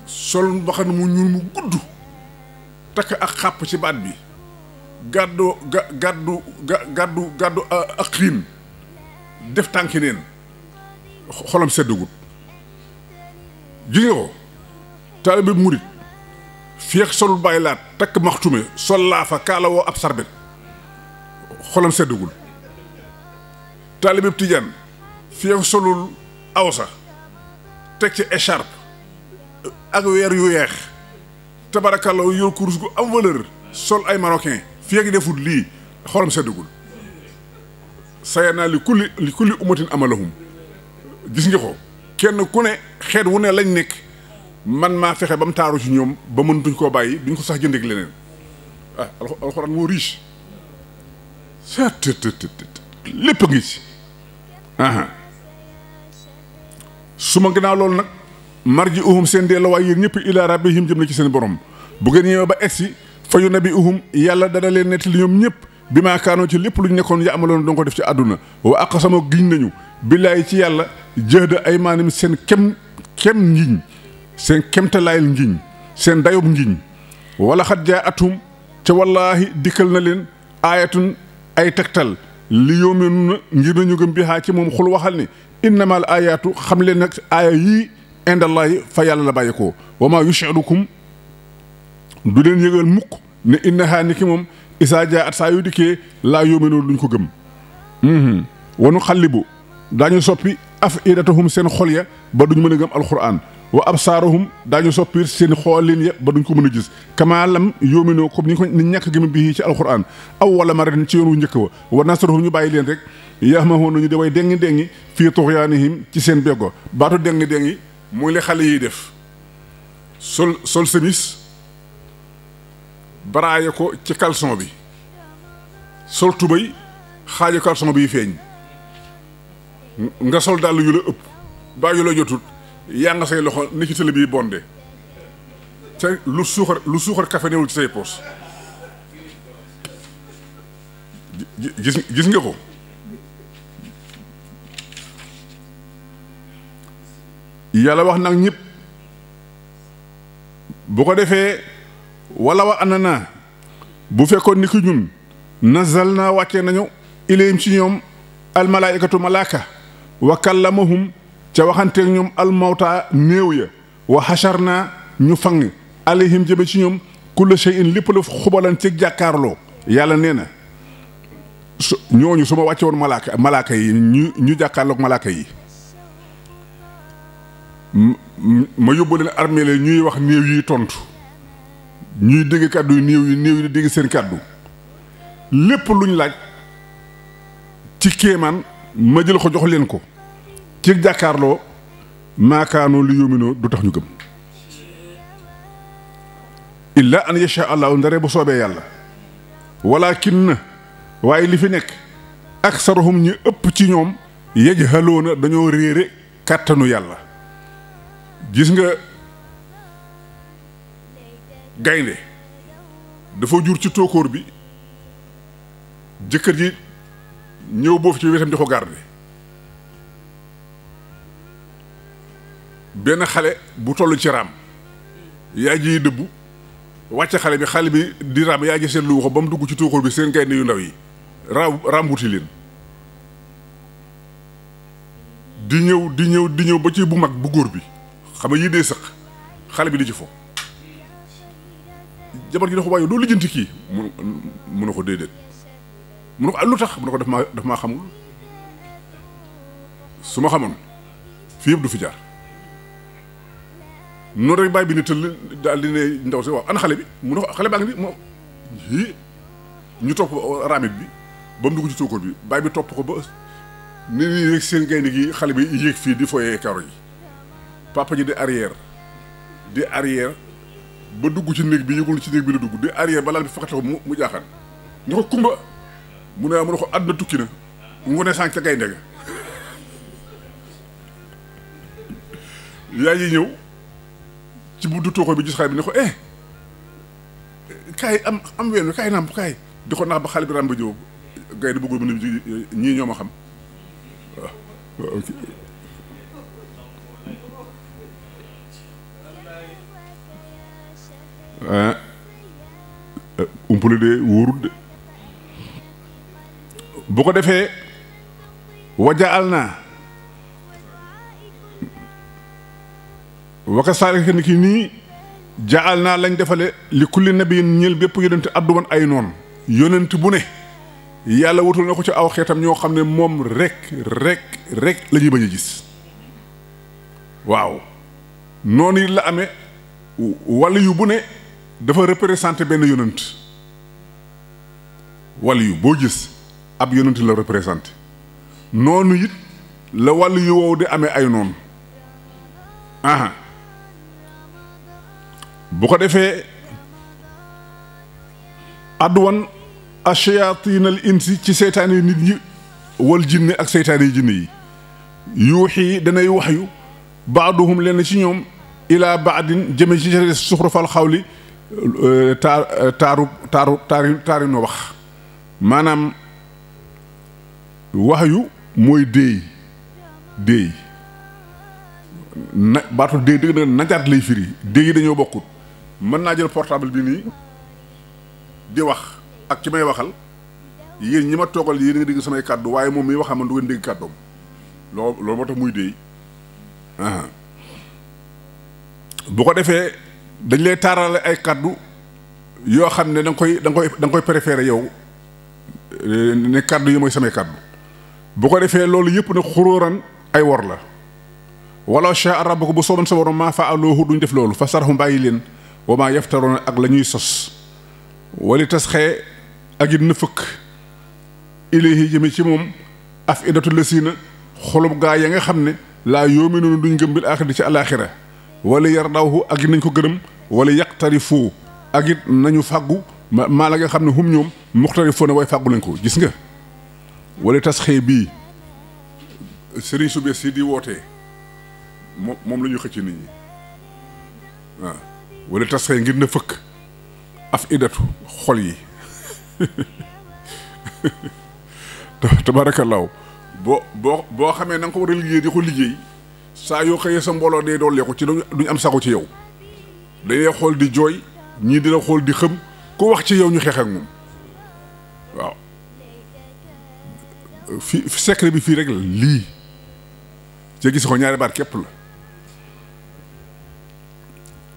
sol mbaxana mu ñuul mu gudd takk ak xàpp ci baat bi gàddu ak xiin def tànki neen xolam seddagut gis nga ko taalibe murit feex solul bàyyi laat takk maxtume sol laa fa kaala woo ab sarbet xolam seddugul taalibe tijaan feex solul awsa teg ci écharpe ak weer yu weex tabarakallah yor kurus gu am valeur sol ay marocain feex deful lii xolam seddugul sayanaa li kulli ummatin amalahum gis nga ko kenn ku ne xeet wu ne lañ nekk man maa fexe ba mu taaru ci ñoom ba mëntuñ koo bàyyi duñ ko sax jëndeek leneen ah alxuraan moo riche lépp a ngi ci su ma gannaaw loolu nag marji uhum seen delloo waaye yéen ñëpp ilaa rabbihim jëm na ci seen borom bu ngeen ñëwee ba egsi fa yu nabi uhum yàlla dana leen nettali ñoom ñëpp bi maa kaanoo ci lépp lu ñu nekkoon ya amaloon doon ko def ci àdduna wa aqsama giñ nañu billaay ci yàlla jëhda ay maanim seen kem ngiñ seen kemtalaayal ngiñ seen dayob ngiñ wala xat jaa atum ca wallaahi dikkal na leen aayatun ay tegtal li yóomenu na ngir nañu gëm bi xaa ci moom xul waxal ni innamal aayaatu xam leen nag aaya yii indallaahi fa yàlla la bàyyi ko wa maa yushirukum du leen yëgal mukk ne innahaa ni ki moom isaa jaa at saa yu dikkee laa yóomenu duñ ko gëm wanu xallibu daañu soppi afidatahum seen xol ya ba duñ mën a gëm alquran wa absaarahum daañu soppi seen xoolin ya ba duñ ko mën a gis kama lam yoominoo comme ni ñàkk gëm bii ci alquran aw wala maratin ci yoon wu njëkk wa nasarahum ñu bàyyi leen rek yahmahoon nañu da way dengi fii tuxyaanihim ci seen beggo baatu dengi mooy li xale yiy def sol semis baraaye ko ci caleçon bi sol tubéy xaaja caleçon bi feeñ nga sol dàll yu la ëpp baa yu la jotut yaa nga say loxo ni ci télé bii bonde ca lu suuxar café newul ci say poos gis nga ko yàlla wax nag ñëpp bu ko defee wala wa anana bu fekkoon ni ki ñun nazal naa wàccee nañu ilayhim ci ñoom almalaikatu malaaka wa kallamahum ca waxanteeg ñoom almawta néew ya wa xachar naa ñu fang alayhim jëme ci ñoom kulla shay'in lépp la xubalan ci jàkkaarloo yàlla nee na ñooñu su ma wàcce woon malaaka yi ñu jàkkaarloog malaaka yi ma yóbbu leen armée la ñuy wax néew yi tontu ñuy dégg kàddu yu néew yi di dégg seen kàddu lépp luñ laaj ci kéemaan ma jël ko jox leen ko ci jàkkaarloo maakaanoo li yóominoo du tax ñu gëm illa an yasha allahu ndare bu soobee yàlla walakin na waaye li fi nekk aksaruhum ñu ëpp ci ñoom yajhaloona dañoo réere kàttanu yàlla gis nga gaynde dafa jur ci tóokóor bi jëkkër ji ñëw boofu ci wetam di ko garde benn xale bu toll ci raam yaay ji dëbbu wàcce xale bi di raam yaay ji seetlu ko ba mu dugg ci tóokóor bi seen gaynde yu ndaw yi raam wuti leen di ñëw ba ci bu mag bu góor bi xam nga yii dee sëq xale bi di ci fo jabar ji ne ko waaye doo lijjanti kii mun na ko déedéet mun na ko lu tax mun na ko daf maa xamul su ma xamoon fii yëpp du fi jaar noonu rek bàyyi bi ne tëll daal di ne ndaw si waaw ana xale bi mun na ko xale baa ngi ni moom ñu topp raamit bi ba mu dugg ci tóokóor bi bàyyi bi topp ko ba ne nii rek seen gaynde gi xale bi yéeg fii di foyee karo yi papa ji di arrière ba dugg ci néeg bi yëgul ci néeg bi la dugg di arrière balaa bi fakkate ko mu jaaxal ñu ko kumba mu ne ko àdduna tukki na ngu ne sànq ca gaynde ga yaay yi ñëw ci bu du tooxoo bi gis xale bi ne ko kaay am ween wi kaay nàmp kaay di ko nax ba xale bi ram ba ñëw gaynde bëggul mu ne ñii ñoo ma xam waaw ok umpale de wóorut de bu ko defee wajaal naa waka saalika ni ki nii jaal naa lañ defale li kulli nabiyin ñël bépp yonent adduman ay noon yonent bu ne yàlla wutul na ko ci aw xeetam ñoo xam ne moom rek la ñuy bañ a gis waaw noonu it la amee wàll yu bu ne dafa représenté benn yonent wàll yu boo gis ab yonent la représenté noonu it la wàll yu wow di amee ay noonu aha bu ko defee adwan ashayatin al insi ci seytaane yi nit ñi wal jinne ak seytaane yi jinne yi yuuxi danay wax yu baaduhum lenn ci ñoom ilaa baadin jëme ci suxrufal xawli taari no wax maanaam wax yu mooy déey na baatu déey dëgg na najaat lay firi déey yi dañoo bokkut mën naa jël portable bi nii di wax ak ci may waxal yéen ñi ma toogal yéen nga dégg samay kàddu waaye moom miy waxaa man du ngeen dégg kàddoom loolu moo tax muy déey bu ko defee dañ lay taarale ay kàddu yoo xam ne da nga koy préféré yow ne kàddu yi mooy samay kàddu bu ko defee loolu yëpp nag xuróoran ay wor la wala shaa rabbuka bu sooban sa borom maa fa'aluhu duñ def loolu fa sarhum bàyyi leen wa maa yaftaroona ak la ñuy sos wali tas xee ak it na fëkk ilayhi jëme ci moom afidatu lasiina xolub gaa ya nga xam ne laa yoominuuna duñ gëm bil aaxirati ci alaaxira wala yardawhu ak it nañ ko gërëm wala yaqtarifu ak it nañu fàggu maa la nga xam ne hum ñoom muxtarifuuna way fàggu lañ ko gis nga wala tas xee bii sëriñ su bees si di wootee moom la ñu xëcc nit ñi waaw wala tas xee ngir na fëkk af idatu xol yi tabaarakallaahu boo xamee na nga ko war a liggéey di ko liggéey saa yoo xëyee sa mbooloo dee doole ko ci duñ am sago ci yow dañuy xool di jooy ñii dina xool di xëm ku wax ci yow ñu xeex ak moom waaw fi secret bi fii rek la lii ca gis ko ñaari baat képp la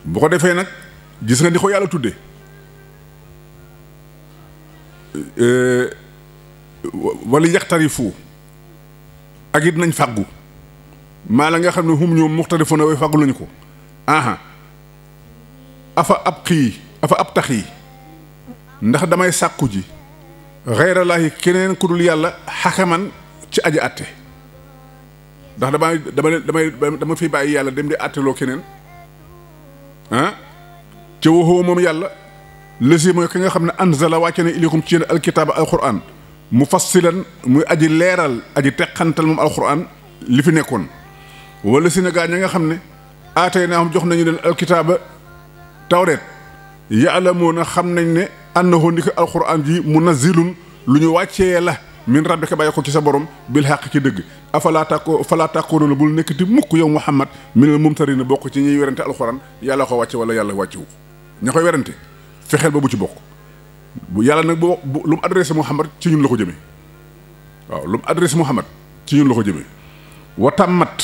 bu ko defee nag gis nga ni ko yàlla tudde wala yaxtarifu ak it nañ fàggu maa la nga xam ne hum ñoom muxtarifuna way fàggu lañu ko afa ab tax yi ndax damay sàkku ji xayrallaahi keneen ku dul yàlla xakaman ci aji àtte ndax dama fi bàyyi yàlla dem di àtteloo keneen ca waxoo moom yàlla lësi mooy ki nga xam ne anzala wàcce ne ilikum ci yéen alkitaaba alquran mufassilan muy aji leeral aji teqantal moom alquran li fi nekkoon wala si na gaa ña nga xam ne aatay naa jox nañu leen alkitaaba tawreet yaalamuuna xam nañ ne annahu ndika alquran ji munazzilun lu ñu wàccee la min rabbika bàyyi ko ci sa borom bil xaq ci dëgg falaa tàkkoona bul nekkati mukk yow Muhammad minal mumtarina bokk ci ñuy werante alquran yàlla ko wàcce wala yàlla wàccewu ña koy werante fexeel ba bu ci bokk bu yàlla nag bu lu mu adressé Muhammad ci ñun la ko jëmee waaw lu mu adressé Muhammad ci ñun la ko jëmee wa tammat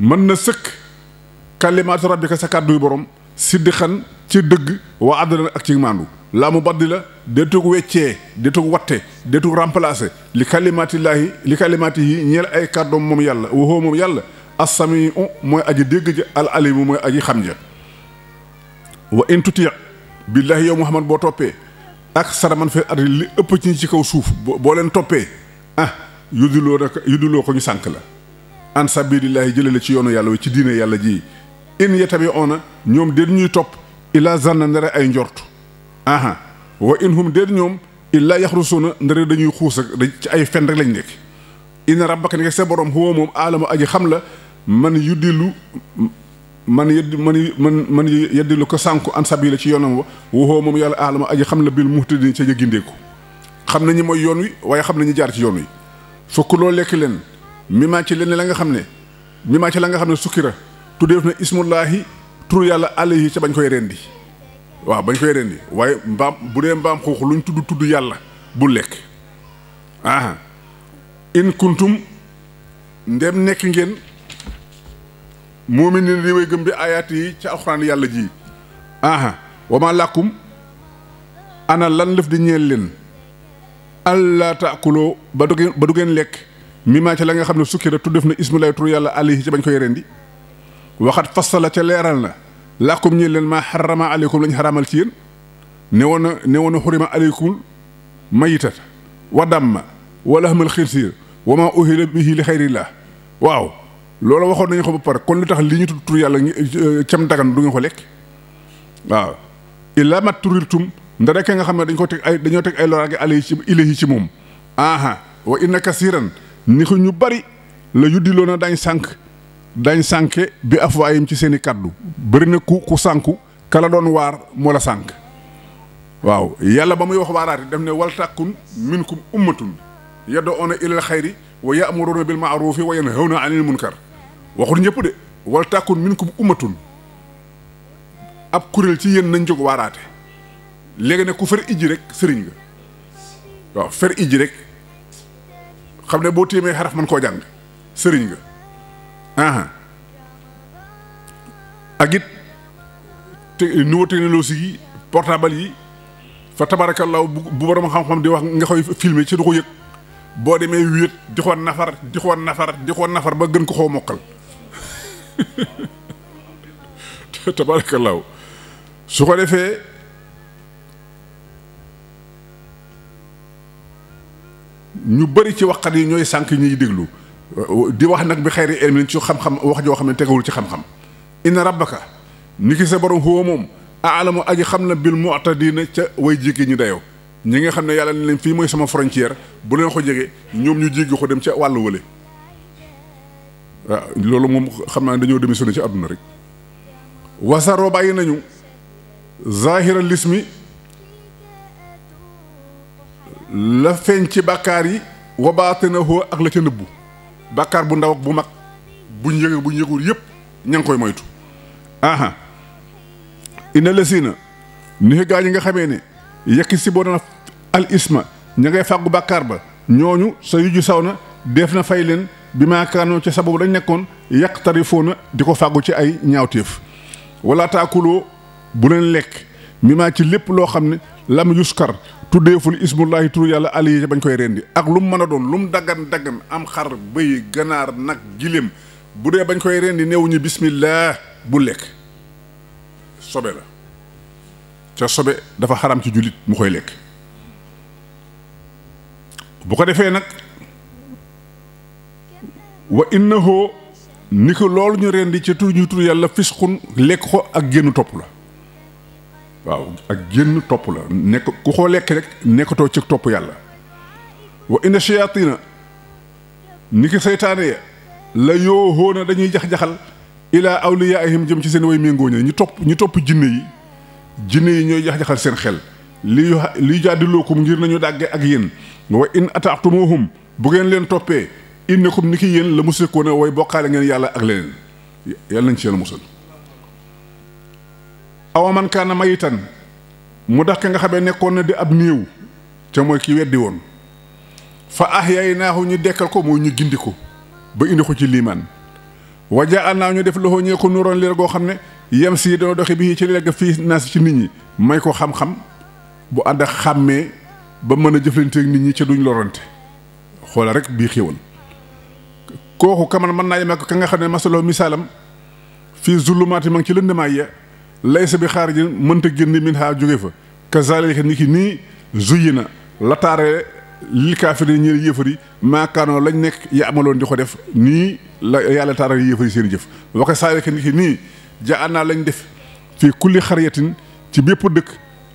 mën na sëkk kalimaatu rabbika sa kàdduy borom siddiqan ci dëgg wa adlan ak ci maandu laa mu baddi la deetug weccee deetug watte deetug remplacé li kalimaati yi ñeel ay kàddoom moom yàlla waxoo moom yàlla assamiu mooy aji dégg ja al alimu mooy aji xam ja wa in tuti billaahi yow Muhammad boo toppee ak saraman fee at li ëpp ci ñi ci kaw suuf boo leen toppee yuddiloo ko ñu sànk la an sabilillahi jële la ci yoonu yàlla wi ci diine yàlla ji in yatabi'una ñoom déet ñuy topp illa zanna ndare ay njort wa in hum déet ñoom illa yaxrusuna ndare dañuy xuus ak ci ay fen rek lañ nekk inna rabbaka nekk sa borom huwa moom aalamu aji xam la man yeddilu ko sànku an sabila ci yoonam wa huwa moom yàlla aalamu aji xam la bil muhtadin ca jëgindeeku xam nañu mooy yoon wi waaye xam nañu jaar ci yoon wi fokk loo lekk leen mi ci leen la nga xam ne sukkira tuddeef na ismullahi tur yàlla alayhi ca bañ koy rendi waaw bañ koy rendi waaye mbaam bu dee mbaam xuux luñ tudd yàlla bu lekk in kuntum ndem nekk ngeen mu'miniina di way gëm bi ayaat yi ci alxuraan yàlla ji aha wa maa lakum ana lan lëf di ñeel leen allaa taakuloo ba du ngeen lekk mi maa ci la nga xam ne sukkira tu def na ismullahi turu yàlla alayhi ci bañ koy rendi waxat fassala ca leeral na lakum ñeel leen maa xarama aleykum lañ xaramal ci yéen ne woon na xurima aleykum mayitat wa damma wa lahmal xinsiir wa maa uhilla bihi li xayrillah waaw loolu waxoon nañu ko ba pare kon lu tax li ñu tudd tur yàlla cam dagan du ngeen ko lekk waaw illaa mat turiltum nda rek nga xam ne dañoo teg ay loraange ilayhi ci moom aha wa inna kasiran ni ko ñu bari la yuddiloo na dañ sànke bi afwaayim ci seen i kaddu bëri na ku sànku kala doon waar moo la sànk waaw yàlla ba muy wax waaraate def ne wal takkun minkum ummatun yad'uuna ilal xayri wa ya'muruuna bil ma'ruufi wa yanhawna anil munkar waxul ñëpp de wal takkun minkum ummatun ab kuréel ci yéen nañ jóg waaraate léegi ne ku fer ijji rek sëriñ nga waaw fer ijji rek xam ne boo téemee xaraf man koo jàng sëriñ nga aha ak it nouveau technologie yi portable yi fa tabarakallahu bu borom xam-xam di wax nga koy filmer ci du ko yëg boo demee wéet di ko nafar ba gën ko xoo mokkal tabarakallahu su ko defee ñu bari ci waxkat yi ñooy sànq ñuy déglu di wax nag bi xayri ilmin ci xam-xam wax joo xam ne tegawul ci xam-xam inna rabbaka ni ki sa borom huwa moom aalamu aji xam na bil mu'tadina ca way jéggi ñu dayoo ñi nga xam ne yàlla ne leen fii mooy sama frontière bu leen ko jege ñoom ñu jéggi ko dem ca wàllu wële waaw loolu moom xam naa dañoo démissionné ci àdduna rek wasaroo bàyyi nañu zahira lismi la feeñ ci bàkkaar yi wa baatinahu ak la ca nëbbu bàkkaar bu ndaw ak bu mag buñ yëge buñ yëgul yëpp ña ngi koy moytu aha ina lësina ni gaa ñi nga xamee ne yekki si boona al isma ña ngay fàggu bàkkaar ba ñooñu sa yuju saw na def na fay leen bi maakaanoo ca sababu dañ nekkoon yaqtarifoona di ko fàggu ci ay ñaawteef wala taakuloo bu leen lekk mi maa ci lépp loo xam ne lam yuskar tuddeeful ismullahi turu yàlla aliyi bañ koy rendi ak lu mu mën a doon lu mu daggan am xar bëy ganaar nag giléem bu dee bañ koy rendi neewuñu bismillah bu lekk sobe la ca sobe dafa xaram ci jullit mu koy lekk bu ko defee nag wa innahu ni ko loolu ñu rendi ca tur ñu tur yàlla fisqun lekk ko ak génn topp la waaw ak génn topp la nekk ku xoo lekk rek nekkatoo ci topp yàlla wa inna shayatina ni ki seytaane ya la yooxoona dañuy jax-jaxal ilaa awliyaahim jëm ci seen way méngooñe ñu topp jinne yi ñooy jax-jaxal seen xel li jaadilookum ngir nañu dàgge ak yéen wa in ataatumuhum bu ngeen leen toppee innakum ni ki yéen la musrikoona way bokkaale ngeen yàlla ak leneen yàlla nañ ci yàlla musal awa man kaana mayitan mu dax ka nga xamee nekkoon na di ab néew ca mooy ki weddi woon fa ahyaynaahu ñu dekkal ko mooy ñu gindi ko ba indi ko ci liimaan wa ja'alnaa ñu def loxo ñee ko nuroon leer goo xam ne yem si dana doxe bi ci leer fii naas ci nit ñi may ko xam-xam bu ànd ak xàmmee ba mën a jëflanteeg nit ñi ca duñ lorante xoola rek bii xéwal kooku kaman mën naa yem ak ka nga xam ne masaloo misaalam fii zulumaati ma ngi ci lëndamaay ya laysa bi xaarijin mënta génn min haa jóge fa kazaalika ni ki nii zuyina la taare lil kaafiriin ñi yéefar yi maakaanoo lañ nekk ya amaloon di ko def nii la yàlla taare yéefar yi seen jëf wa kazaalika ni ki nii ja'alnaa lañ def fii kulli xaryatin ci bépp dëkk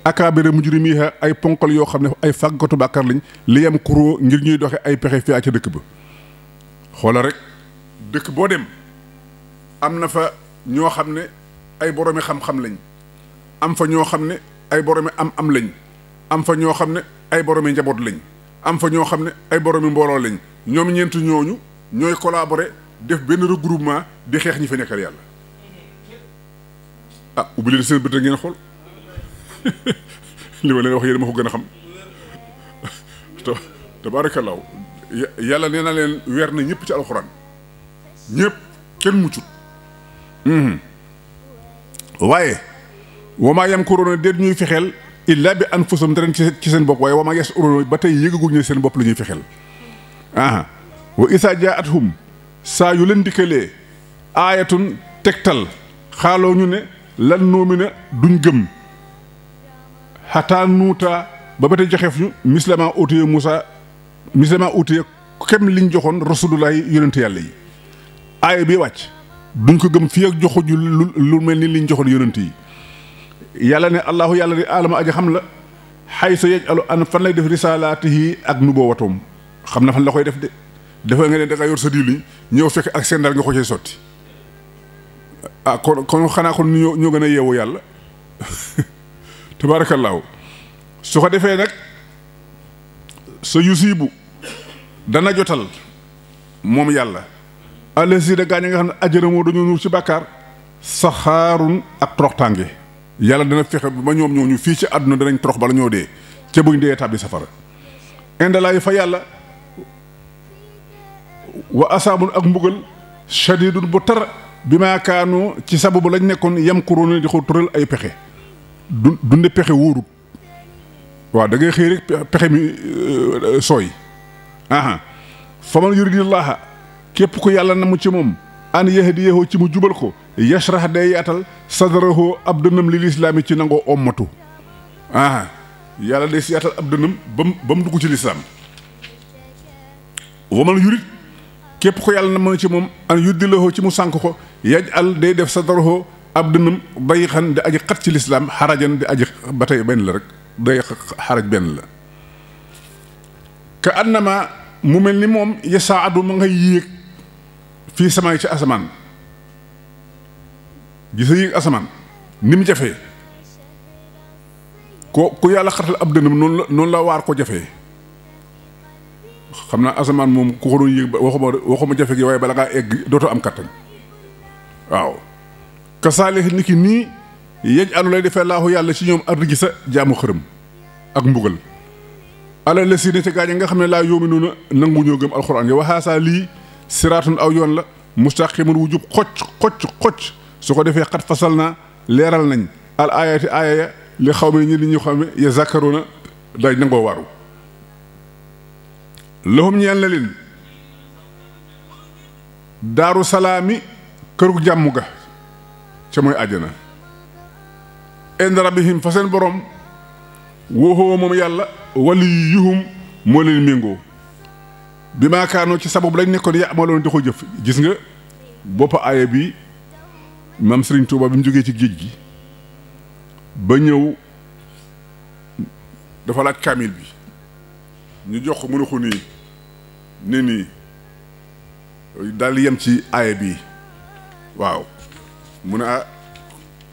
akaabira mujrimiha ay ponkal yoo xam ne ay fàggatu bàkkar lañ li yam kuroo ngir ñuy doxe ay pexe fi ca dëkk ba xoola rek dëkk boo dem am na fa ñoo xam ne ay boroomi xam-xam lañ am fa ñoo xam ne ay boroomi am lañ am fa ñoo xam ne ay boroomi njaboot lañ am fa ñoo xam ne ay boroomi mbooloo lañ ñoom ñeent ñooñu ñooy collaborer def benn regroupement di xeex ñi fi nekkal yàlla ah ubbi leen seen bët ngeen xool li ma leen wax yéen ma ko gën a xam tabaarakallaahu yàlla nee na leen weer na ñëpp ci alxuraan ñëpp kenn muccut waaye wamaa yamkuruuna déet ñuy fexeel illa bi anfusihim dara ci seen bopp waaye wamaa yash'uruuna ba tey yëgaguñ ne seen bopp la ñuy fexeel wa isaa jaa'athum saa yu leen dikkalee aayatun tegtal xaaloo ñu ne lan nu'mina duñ gëm xataa nuutaa ba tey joxeef ñu mislama utiya Muusaa mislama utiya kem liñ joxoon rasulullahi yonent yàlla yi aaya bi wàcc duñ ko gëm fii ak joxuñu lu mel ni liñ joxoon yonent yi yàlla ne allahu yàlla di alama aja xam la xay sa yej alu an fan lay def risalaatihi ak nubuwwatoom xam na fan la koy def de dafa nga ne da nga yor sa diwliñ ñëw fekk ak seen daal nga ko cay sotti kon xanaa kon ñoo gën a yeewu yàlla tabaarakallaahu su ko defee nag sa yusibu dana jotal moom yàlla allasi da gaañ nga xam ne ajaramoo dañoo nuur ci bàkkaar saxaarun ak toroxtànge yàlla dana fexe ba ñoom ñooñu fii ci àdduna danañ torox bala ñoo dee ca buñ dee tàbbi safara indalaayi fa yàlla wa asaabun ak mbugal shadidun bu tar bi maa kaanu ci sababu lañ nekkoon yamkuruuna di ko tural ay pexe dunde pexe wóorut waaw da ngay xëy rek pexe mi sooy fa man yuridillaaha képp ko yàlla na mu ci moom an yahdiyahu ci mu jubal ko yashrah day yaatal sadrahu ab dënnam lil islaami ci nangoo ommatu yàlla day si yaatal ab dënnam ba mu dugg ci lislaam wa man yurid képp ko yàlla na mu ci moom an yuddilahu ci mu sànk ko yaj'al day def sadrahu ab dënnam dayixan di aji xat ci lislaam xarajan di aji ba tey benn la rek day xaraj benn la ka annama mu mel ni moom yasaadu ma ngay yéeg fii samaay ci asamaan gisa yéeg asamaan ni mu jafee ku yàlla xatal ab dënnam noonu la waar ko jafee xam naa asamaan moom ku ko doon yéeg waxuma jafe gi waaye bala ngaa egg dootoo am kattan waaw kasaalih ni ki nii yej alu lay defee laahu yàlla ci ñoom ardi gi sa jaamu xërëm ak mbugal ala la si ne ca gaañ nga xam ne laa yoomi noonu nangu ñoo gëm alxuraan yi waxaasaa lii siraatun aw yoon la mustaqimun wu jub xocc su ko defee xat fasal naa leeral nañ al ayaati aaya li xaw me ñi li ñu xam ne ya zakkaroona day nangoo waaru lahum ñeel na leen daaru salaami këru jàmm ga ca mooy àjjana inda rabbihim fa seen borom wooxoo moom yàlla waliyuhum moo leen méngoo bi maakaanoo ci sababu lañ nekkoon ya amaloon di ko jëf gis nga boppa aaya bi maam Serigne Touba bi mu jógee ci géej gi ba ñëw dafa laaj kaamil bi ñu jox ko mu ne ko nii ne nii daal di yem ci aaya bi waaw mu ne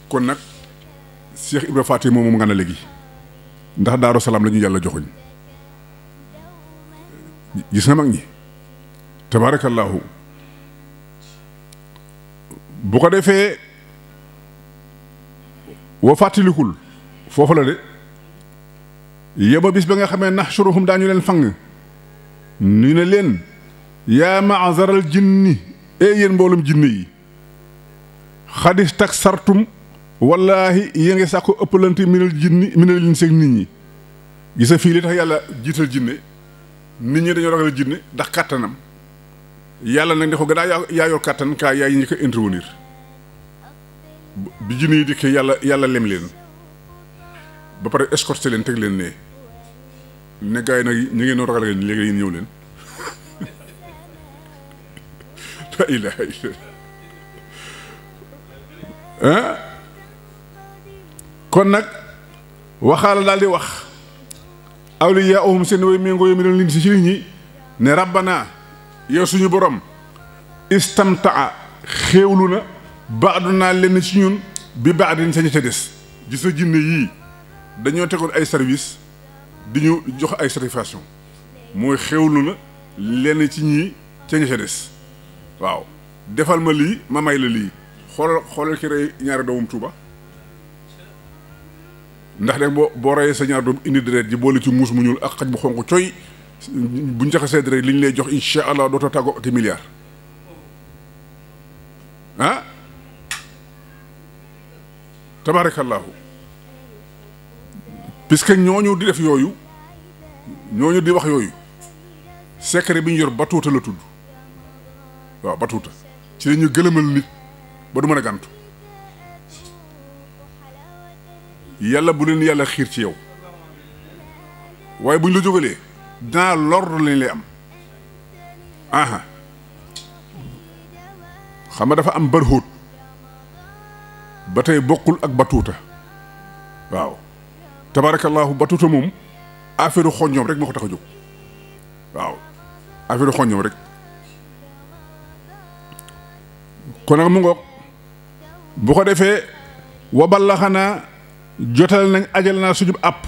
kon nag Cheikh Ibra Faty moom nga na léegi ndax Daaru Salaam la ñu yàlla joxuñ gis nga mag ñi tabaarakallaahu bu ko defee wa fàttalikul foofu la de yema bis ba nga xamee nahshuruhum daañu leen fang ñu ne leen yaa ma'zaral jinni yéen mboolum jinne yi xadis tak sartum wallaahi yée ngi sàkko ëppalante minal insi ak nit ñi gisa fii li tax yàlla jiital jinne nit ñi dañoo ragal jinne ndax kàttanam yàlla nag ne ko gannaaw yaa yor kàttan kaa yaay ñi ko intervenir bi jinne yi dikkee yàlla lem leen ba pare escorté leen teg leen ne gars yi nag ñu ngeen ragal léegi yéen ñëw leen la ilaha illallah kon nag waxaala daal di wax awliyaahum seen way méngoo yi mi doon lin si ci nit ñi ne rabbana yow suñu borom istamtaa xéewlu na baadu naa lenn ci ñun bi baadin sañu ca des gis na jinne yii dañoo tegoon ay service di ñu jox ay satisfaction mooy xéewlu na lenn ci ñii ca ña ca des waaw defal ma lii ma may la lii xoolal ki rey ñaari doomum Tuuba ndax de boo reyee sa ñaar doom indi deret ji boole ci muus mu ñuul ak xaj bu xonq coy buñ jaxasee deret li ñu lay jox insha allah dootoo tàggoo ak i milliards tabarakallahu puisque ñooñu di def yooyu ñooñu di wax yooyu secret bi ñu yor batuuta la tudd waaw batuuta ci la ñu gëlëmal nit ba du mën a gàntu yàlla bu leen yàlla xiir ci yow waaye bu ñu la jógalee dans l'ordre lañ lay am aha xam nga dafa am barxóot ba tey bokkul ak batuuta waaw tabarakallahu batuuta moom affaire xonñoom rek moo ko tax a jóg waaw affaire xonñoom rek kon nag mu ngoog bu ko defee wabal la xanaa jotal nañ ajal naa suñu àpp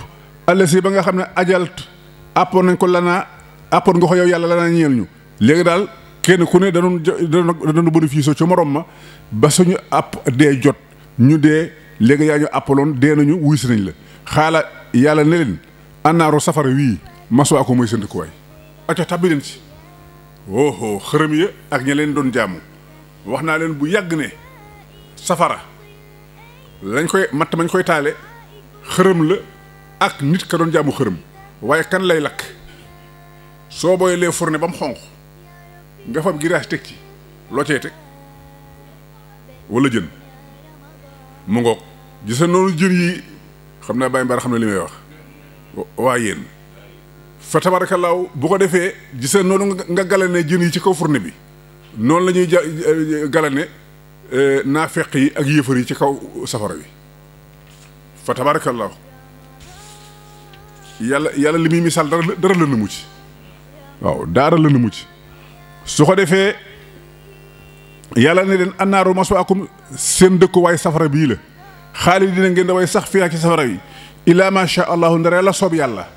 allasi ba nga xam ne ajalt àppoon nañ ko lanaa àppoon nga ko yow yàlla lanaa ñeel ñu léegi daal kenn ku ne danoon bénéfice ci morom ma ba suñu àpp dee jot ñu dee léegi yaa ñu àppaloon dee nañu wuy si nañ la xaala yàlla ne leen annaaru safara wii masuwaa ko mooy seen dëkkuwaay acca tabbi leen ci oho xërëm ya ak ña leen doon jaamu wax naa leen bu yàgg ne safara lañ koy matt mañ koy taale xërëm la ak nit ka doon jaamu xërëm waaye kan lay lakk soo booylee fourne ba mu xonq nga fab giraas teg ci loo cay teg wala jën mu ngoog gisa noonu jën yi xam naa bàyyi mbaar xam ne li may wax waa yéen fa tabarakallaahu bu ko defee gisa noonu nga galane jën yi ci kaw fourne bi noonu la ñuy galane naafeq yi ak yëfar yi ci kaw safara wi fa tabarakallaahu yàlla li muy misaal dara la na mucc waaw daara la na mucc su ko defee yàlla ne leen annaaru maswaakum seen dëkkuwaay safara bii la xaalis dina ngeen da way sax fiyaa ci safara wi illaa ma sha allahu ndaree la soob yàlla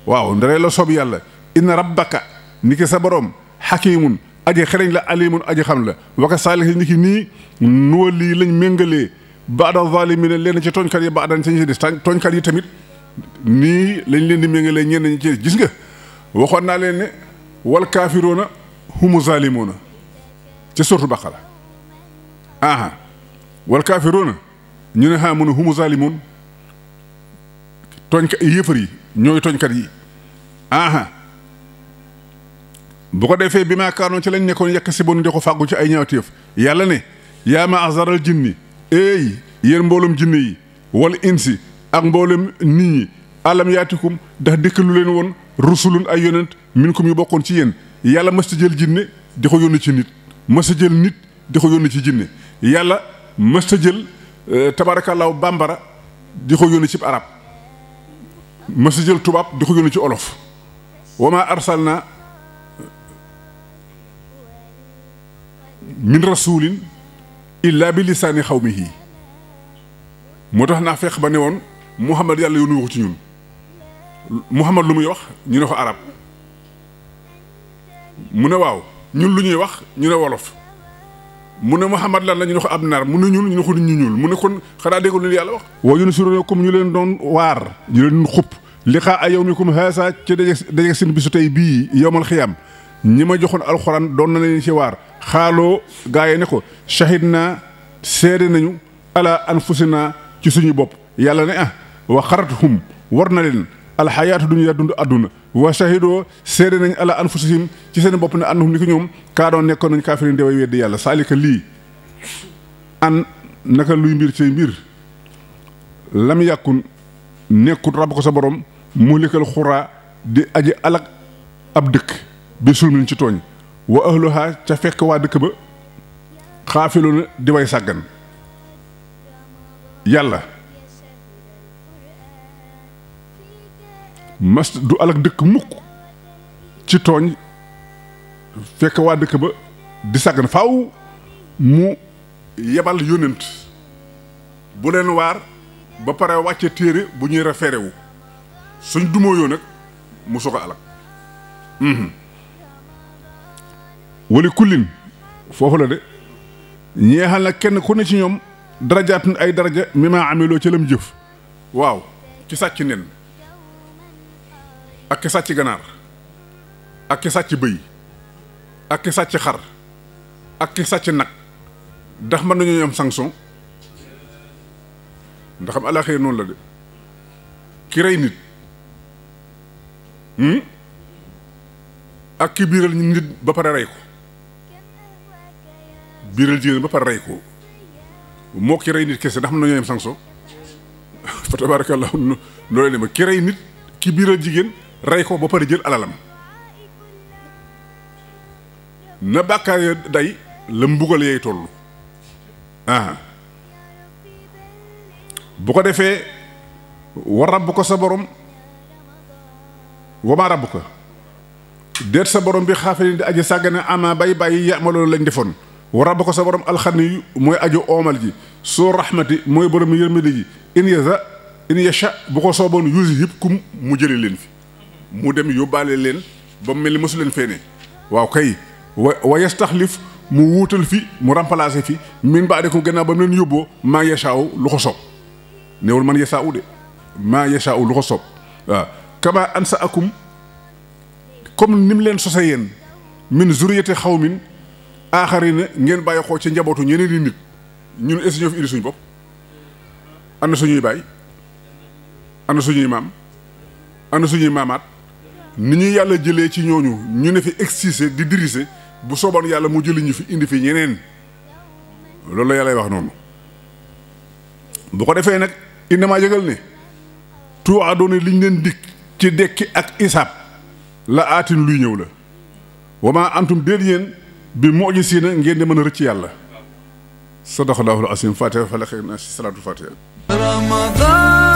waaw ndaree la soob yàlla inna rabbaka ni ki sa borom xakimun aji xereñ la alimun aji xam la waka saalih ni ki nii nuwa lii lañ méngalee baada zalimina leen ci tooñkat yi baadan ci des tooñkat yi tamit nii lañ leen di méngalee ñenn ñi ci gis nga waxoon naa leen ne wal kaafiroona humu zalimoona ci sortu baqara aha wal kaafiroona ñu ne xaa mu ne humu zalimoon tooñkat yëfar yi ñooy tooñkat yi aha bu ko defee bi maa kaanoon ci lañ nekkoon yekk si bon di ko fàggu ci ay ñaawteef yàlla ne yaa ma azaral jinni éey yéen mboolum jinne yi wal insi ak mboolem nit ñi alam yaatikum ndax dëkkalu leen woon rusulun ay yonent minkum yu bokkoon ci yéen yàlla mësta jël jinne di ko yónni ci nit mësta jël nit di ko yónni ci jinne yàlla mësta jël tabaarakallaahu bambara di ko yónni ci arab mësta jël tubaab di ko yónni ci olof wa ma arsalna min rasulin illa bi lisaani xawmihi moo tax naa fekk ba ne woon Muhammad yàlla yónni waxu ci ñun Muhammad lu muy wax ñu ne ko arab mu ne waaw ñun lu ñuy wax ñu ne wolof mu ne Muhammad lan la ñu ne ko ab naar mu ne ñun ñu ne ko nit ñu ñuul mu ne kon xanaa déggul leen yàlla wax woo ñu ne surone comme ñu leen doon waar ñu leen xupp li xaa ay yow mi comme haasa ci daje seen bisu tey bii yowmal xiyaam ñi ma joxoon alxuraan doon na leen ci waar xaaloo gaa yi ne ko shahid naa seede nañu ala anfusina ci suñu bopp yàlla ne ah wa xarathum war na leen alxayaatu dunya dund adduna wa shahidoo seede nañ ala anfusihim ci seen bopp ne annahum ni ko ñoom kaa doon nekkoon nañ kaafirin de way weddi yàlla saalika lii an naka luy mbir cay mbir lam yàkkun nekkut rab ko sa borom muhlikal xuraa di aji alak ab dëkk bi sulmin ci tooñ wa ahluha ca fekk waa dëkk ba xaafiloona di way sàggan yàlla mas du alak dëkk mukk ci tooñ fekk waa dëkk ba di sàggan faaw mu yebal yónent bu leen waar ba pare wàcce téere bu ñuy référé wu suñ dumoo yoo nag mu soog a alak wali kullin foofu la de ñeexal na kenn ku ne ci ñoom darajaatun ay daraja mi maa amiloo ca lam jëf waaw ci sàcc nen ak ki sàcc ganaar ak ki sàcc bëy ak ki sàcc xar ak ki sàcc nag ndax mën nañu am sanction ndax am àllaaxira noonu la de ki rey nit ak ki biiral nit ba pare rey ko biiral jigéen ba pare rey ko moo ki rey nit kese ndax xam na ñoo yem sanction fa tabarakallahu loolu ne ma ki rey nit ki biiral jigéen rey ko ba pare jël alalam na bàkkaar ya day la mbugal yay toll bu ko defee wa rabbuka sa borom wa maa rabbuka déet sa borom bi xaafilin di aji sàggane ama bay bàyyi yamaloon lañ defoon wa rabbuka sa borom alxani yu mooy aju oomal ji soo rahmati mooy borom yërmande ji in yasha bu ko sooboon yuzhibkum mu jële leen fi mu dem yóbbaale leen ba mu mel ni mosu leen feene waaw kay wa yastaxlif mu wuutal fi mu remplacer fi min ba'dikum gannaaw ba mu leen yóbboo maa yashaaw lu ko soob néewul man yashaaw de maa yashaaw lu ko soob waaw kama ansaakum comme ni mu leen sose yéen min zuriyati xawmin aaxarina ngeen bàyyi xoo ci njabootu ñeneen di nit ñun est ñoo fi indi suñu bopp ana suñuy baay ana suñuy maam ana suñuy maamaat ni ñu yàlla jëlee ci ñooñu ñu ne fi excisé di dirisé bu sooban yàlla mu jëli ñu fi indi fi ñeneen loolu la yàlla wax noonu bu ko defee nag innamaa yëgal ne tout adoona liñ leen dikk ci dekki ak isaab la aatin luy ñëw la wama antum déet yéen bi mu'jisiina ngeen di mën a rëcc yàlla sadaqallahul asiim fatiha fa la xëy na si salaatu fatiha رمضان